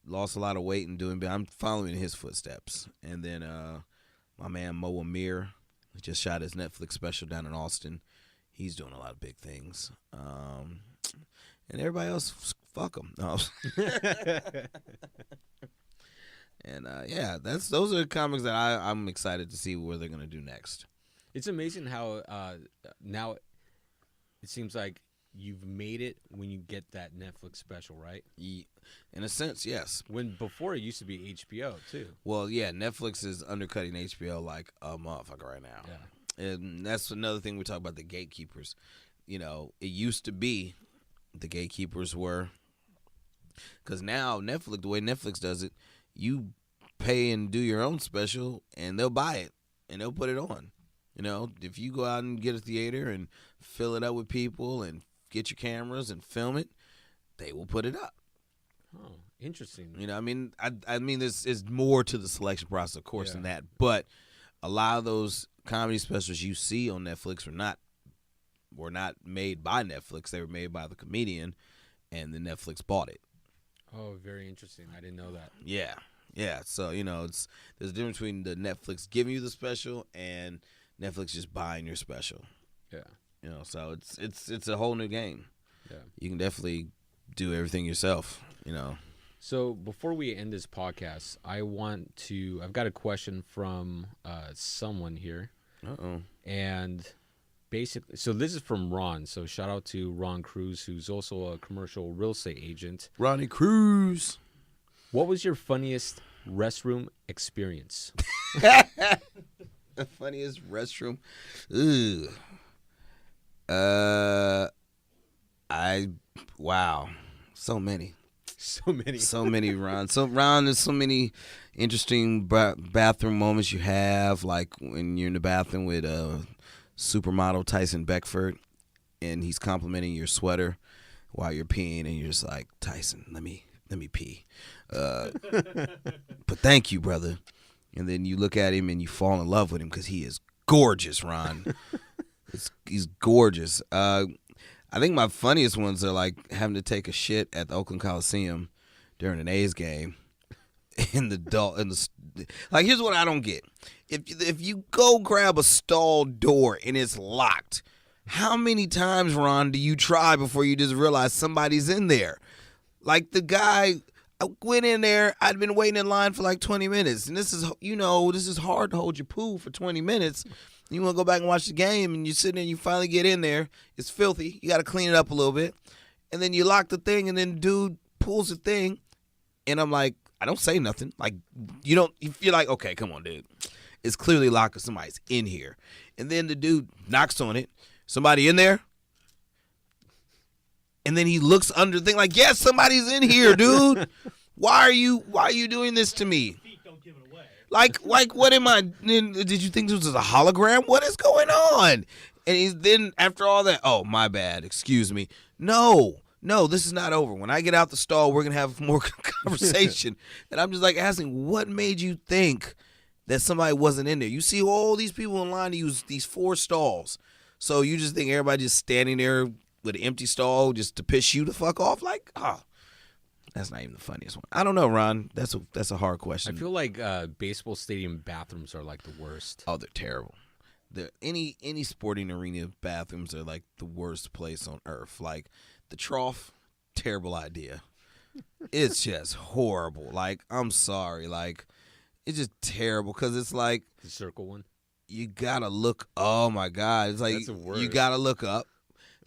lost a lot of weight and doing. I'm following in his footsteps. And then my man Mo Amir just shot his Netflix special down in Austin. He's doing a lot of big things. And everybody else, fuck them. No. And those are comics that I'm excited to see what they're gonna do next. It's amazing how now it seems like you've made it when you get that Netflix special, right? In a sense, yes. When before it used to be HBO too. Well, yeah, Netflix is undercutting HBO like a motherfucker right now. Yeah. And that's another thing we talk about, the gatekeepers. It used to be the gatekeepers were, because now Netflix, the way Netflix does it, you pay and do your own special, and they'll buy it and they'll put it on. If you go out and get a theater and fill it up with people and get your cameras and film it, they will put it up. Oh, interesting. I mean, there's more to the selection process, of course, than that. But a lot of those comedy specials you see on Netflix were not made by Netflix. They were made by the comedian, and then Netflix bought it. Oh, very interesting. I didn't know that. Yeah. So there's a difference between the Netflix giving you the special and Netflix just buying your special. Yeah. So it's a whole new game. Yeah. You can definitely do everything yourself, you know. So before we end this podcast, I've got a question from someone here. Uh-oh. And basically, so this is from Ron. So shout out to Ron Cruz, who's also a commercial real estate agent. Ronnie Cruz. What was your funniest restroom experience? The funniest restroom? Ooh. Wow. So many. So many, Ron. So, Ron, there's so many interesting bathroom moments you have, like when you're in the bathroom with supermodel Tyson Beckford, and he's complimenting your sweater while you're peeing, and you're just like, Tyson, let me pee. But thank you, brother. And then you look at him and you fall in love with him because he is gorgeous, Ron. He's gorgeous. I think my funniest ones are like having to take a shit at the Oakland Coliseum during an A's game. Like, here's what I don't get: if you go grab a stall door and it's locked, how many times, Ron, do you try before you just realize somebody's in there? Like the guy, I went in there. I'd been waiting in line for like 20 minutes, and this is hard to hold your poo for 20 minutes. You want to go back and watch the game, and you sit there and you finally get in there. It's filthy. You got to clean it up a little bit. And then you lock the thing, and then dude pulls the thing. And I'm like, I don't say nothing. Like, you're like, okay, come on, dude. It's clearly locked because somebody's in here. And then the dude knocks on it. Somebody in there? And then he looks under the thing like, yes, somebody's in here, dude. Why are you doing this to me? Feet don't give it away. Like, what am I? Did you think this was a hologram? What is going on? And then after all that, oh, my bad. Excuse me. No, this is not over. When I get out the stall, we're going to have more conversation. And I'm just like asking, what made you think that somebody wasn't in there? You see all these people in line to use these 4 stalls. So you just think everybody just standing there with an empty stall just to piss you the fuck off? Like, that's not even the funniest one. I don't know, Ron. That's a hard question. I feel like baseball stadium bathrooms are like the worst. Oh, they're terrible. Any sporting arena bathrooms are like the worst place on earth. Like the trough, terrible idea. It's just horrible. Like, I'm sorry. Like, it's just terrible because it's like The circle one. you gotta look. Oh my God! It's like That's the worst. you gotta look up.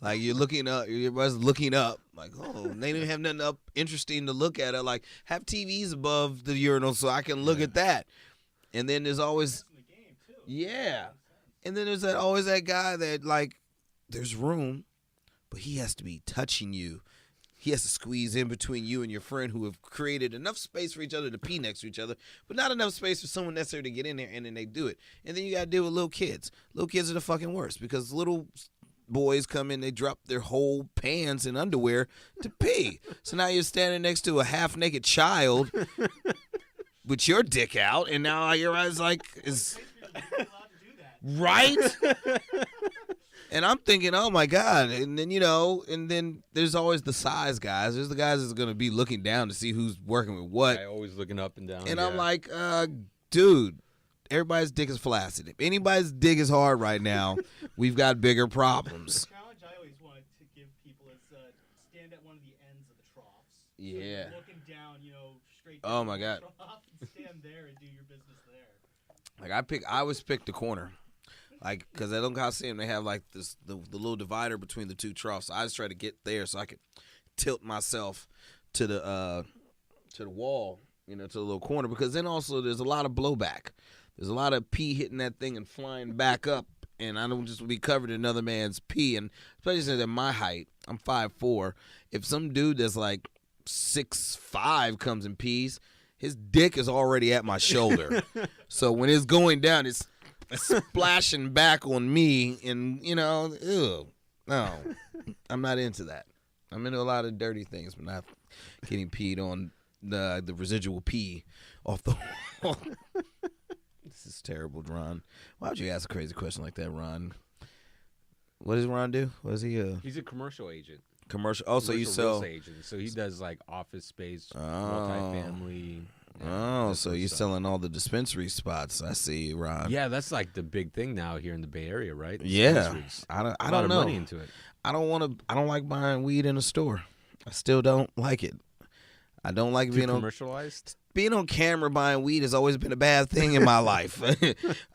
Like you're looking up, everybody's looking up. Like, oh, they don't have nothing up interesting to look at. Like, have TVs above the urinal so I can look at that. And then there's always, In the game too. yeah. And then there's always that guy that, like, there's room, but he has to be touching you. He has to squeeze in between you and your friend who have created enough space for each other to pee next to each other, but not enough space for someone necessary to get in there, and then they do it. And then you got to deal with little kids. Little kids are the fucking worst because little boys come in, they drop their whole pants and underwear to pee. So now you're standing next to a half-naked child with your dick out, and now your eyes like is right. And I'm thinking, oh my God. And then there's always the size guys. There's the guys that's gonna be looking down to see who's working with what. I always looking up and down. And I'm like, dude, everybody's dick is flaccid. If anybody's dick is hard right now, we've got bigger problems. The challenge I always wanted to give people is stand at one of the ends of the troughs. So Yeah. you're looking down, straight down Oh my the God. trough and stand there and do your business there. Like I always pick the corner. Like, because at Oakland Coliseum, they have like the little divider between the two troughs. So I just try to get there so I could tilt myself to the wall, to the little corner. Because then also there's a lot of blowback. There's a lot of pee hitting that thing and flying back up, and I don't just be covered in another man's pee. And especially since at my height, I'm 5'4", if some dude that's like 6'5" comes and pees, his dick is already at my shoulder. So when it's going down, it's splashing back on me, and ew, no, I'm not into that. I'm into a lot of dirty things, but not getting peed on the residual pee off the wall. This is terrible, Ron. Why would you ask a crazy question like that, Ron? What does Ron do? What is he? He's a commercial agent. Commercial. Oh, so you Commercial sell. real estate agent. So he does like office space, multifamily. Oh, so you're selling all the dispensary spots. I see, Ron. Yeah, that's like the big thing now here in the Bay Area, right? Yeah. Dispensaries. I A lot don't of know. money into it. I don't like buying weed in a store. I still don't like it. I don't like being commercialized. Being on camera buying weed has always been a bad thing in my life.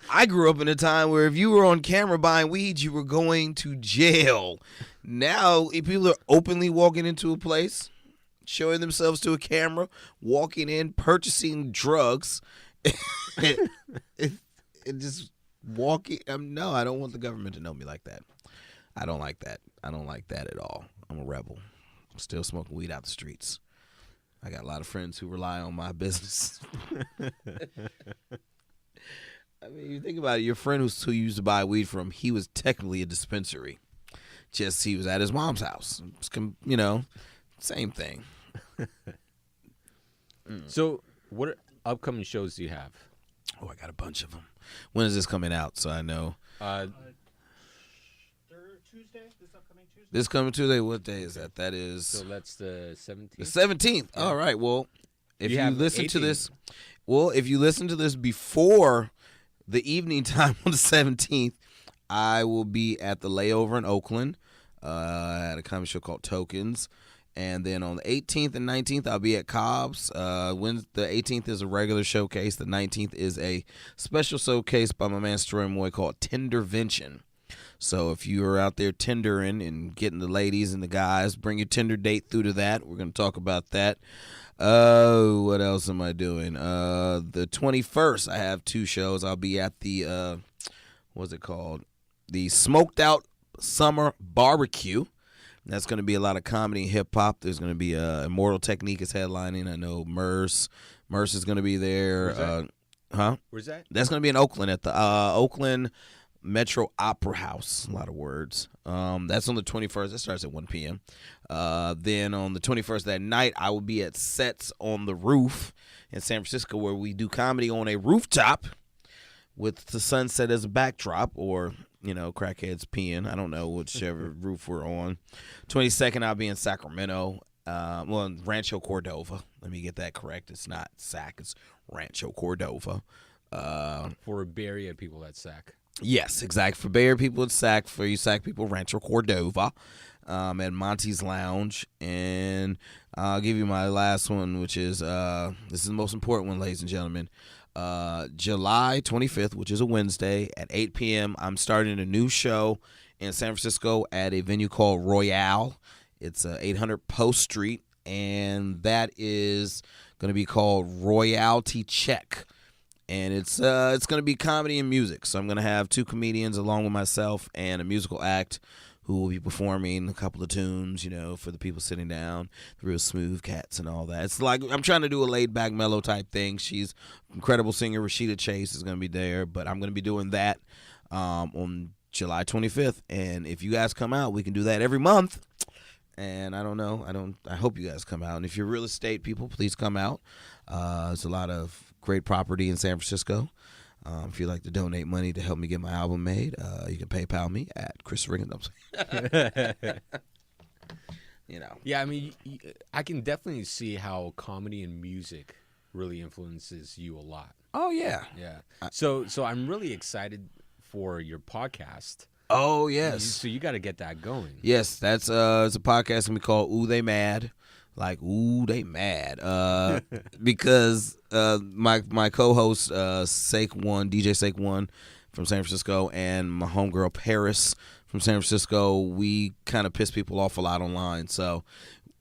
I grew up in a time where if you were on camera buying weed, you were going to jail. Now, if people are openly walking into a place, showing themselves to a camera, walking in, purchasing drugs, it just walking. No, I don't want the government to know me like that. I don't like that. I don't like that at all. I'm a rebel. I'm still smoking weed out the streets. I got a lot of friends who rely on my business. I mean, you think about it. Your friend who you used to buy weed from, he was technically a dispensary. Just he was at his mom's house. You know, same thing. So, what upcoming shows do you have? Oh, I got a bunch of them. When is this coming out? So I know. Tuesday, this upcoming Tuesday. This coming Tuesday. What day is that? That is. So that's the 17th. The 17th. Yeah. All right. Well, if you listen to this, before the evening time on the 17th, I will be at the Layover in Oakland at a comedy show called Tokens. And then on the 18th and 19th, I'll be at Cobb's. When the 18th is a regular showcase. The 19th is a special showcase by my man Stroy Moy called Tendervention. So if you are out there tendering and getting the ladies and the guys, bring your Tinder date through to that. We're going to talk about that. Oh, what else am I doing? The 21st, I have 2 shows. I'll be at the, what's it called? The Smoked Out Summer Barbecue. That's going to be a lot of comedy and hip-hop. There's going to be Immortal Technique is headlining. I know Merce is going to be there. Where's that? Where's that? That's going to be in Oakland at the Oakland Metro Opera House. A lot of words. That's on the 21st. That starts at 1 p.m. Then on the 21st that night, I will be at Sets on the Roof in San Francisco, where we do comedy on a rooftop with the sunset as a backdrop, or, you know, crackheads peeing. I don't know whichever roof we're on. 22nd, I'll be in Sacramento. In Rancho Cordova. Let me get that correct. It's not Sac. It's Rancho Cordova. For Bay Area people, that's Sac. Yes, exactly. For Bay Area people, it's Sac. For you Sac people, Rancho Cordova. At Monty's Lounge. And I'll give you my last one, which is, this is the most important one, ladies and gentlemen. July 25th, which is a Wednesday, at 8 p.m., I'm starting a new show in San Francisco at a venue called Royale. It's 800 Post Street, and that is going to be called Royalty Check. And it's going to be comedy and music. So I'm going to have 2 comedians along with myself and a musical act who will be performing a couple of tunes, you know, for the people sitting down, the real smooth cats and all that. It's like I'm trying to do a laid-back, mellow type thing. She's incredible singer. Rashida Chase is going to be there, but I'm going to be doing that on July 25th. And if you guys come out, we can do that every month. And I don't know. I hope you guys come out. And if you're real estate people, please come out. There's a lot of great property in San Francisco. If you'd like to donate money to help me get my album made, you can PayPal me at Chris Riggins. You know. Yeah, I mean, I can definitely see how comedy and music really influences you a lot. Oh, yeah. Yeah. So I'm really excited for your podcast. Oh, yes. So you got to get that going. Yes, that's it's a podcast going to be called Ooh, They Mad. Like, ooh, they mad. Because my co-host, DJ Sake One from San Francisco, and my homegirl, Paris from San Francisco, we kind of piss people off a lot online. So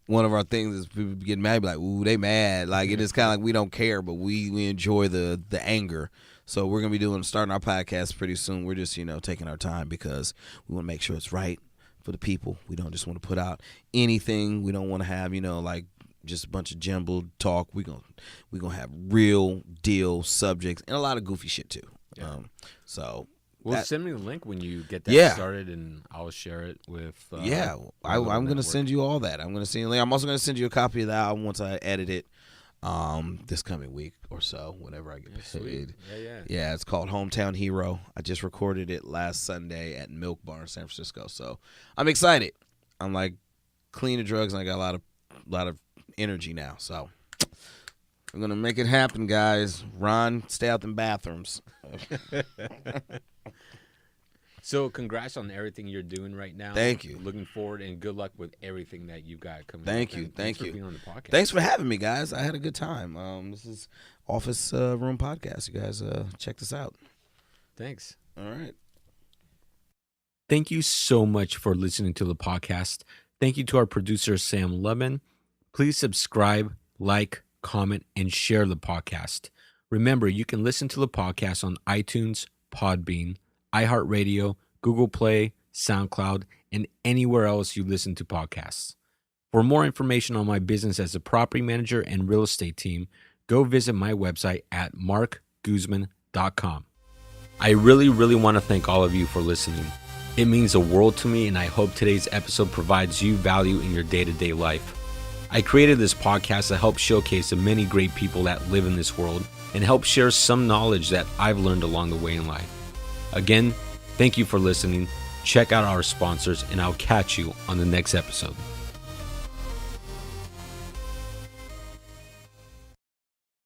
one of our things is people get mad, be like, ooh, they mad. Like, it is kind of like we don't care, but we enjoy the anger. So we're going to be starting our podcast pretty soon. We're just, taking our time because we want to make sure it's right for the people. We don't just want to put out anything. We don't want to have, like just a bunch of jumbled talk. We're gonna have real deal subjects and a lot of goofy shit too. Yeah. Well, send me the link when you get that started, and I'll share it with. I'm gonna send you all that. I'm gonna send you. I'm also gonna send you a copy of the album once I edit it. This coming week or so, whenever I get paid. Sweet. Yeah, it's called Hometown Hero. I just recorded it last Sunday at Milk Bar in San Francisco, so I'm excited. I'm like clean of drugs, and I got a lot of energy now. So I'm gonna make it happen, guys. Ron, stay out them bathrooms. So congrats on everything you're doing right now. Thank you. Looking forward, and good luck with everything that you've got coming. Thank up. you. And Thank thanks you. for being on the podcast. Thanks for having me, guys. I had a good time. This is Office Room Podcast. You guys check this out. Thanks. All right. Thank you so much for listening to the podcast. Thank you to our producer, Sam Lemon. Please subscribe, like, comment, and share the podcast. Remember, you can listen to the podcast on iTunes, Podbean, iHeartRadio, Google Play, SoundCloud, and anywhere else you listen to podcasts. For more information on my business as a property manager and real estate team, go visit my website at marcguzman.com. I really want to thank all of you for listening. It means the world to me, and I hope today's episode provides you value in your day-to-day life. I created this podcast to help showcase the many great people that live in this world and help share some knowledge that I've learned along the way in life. Again, thank you for listening. Check out our sponsors, and I'll catch you on the next episode.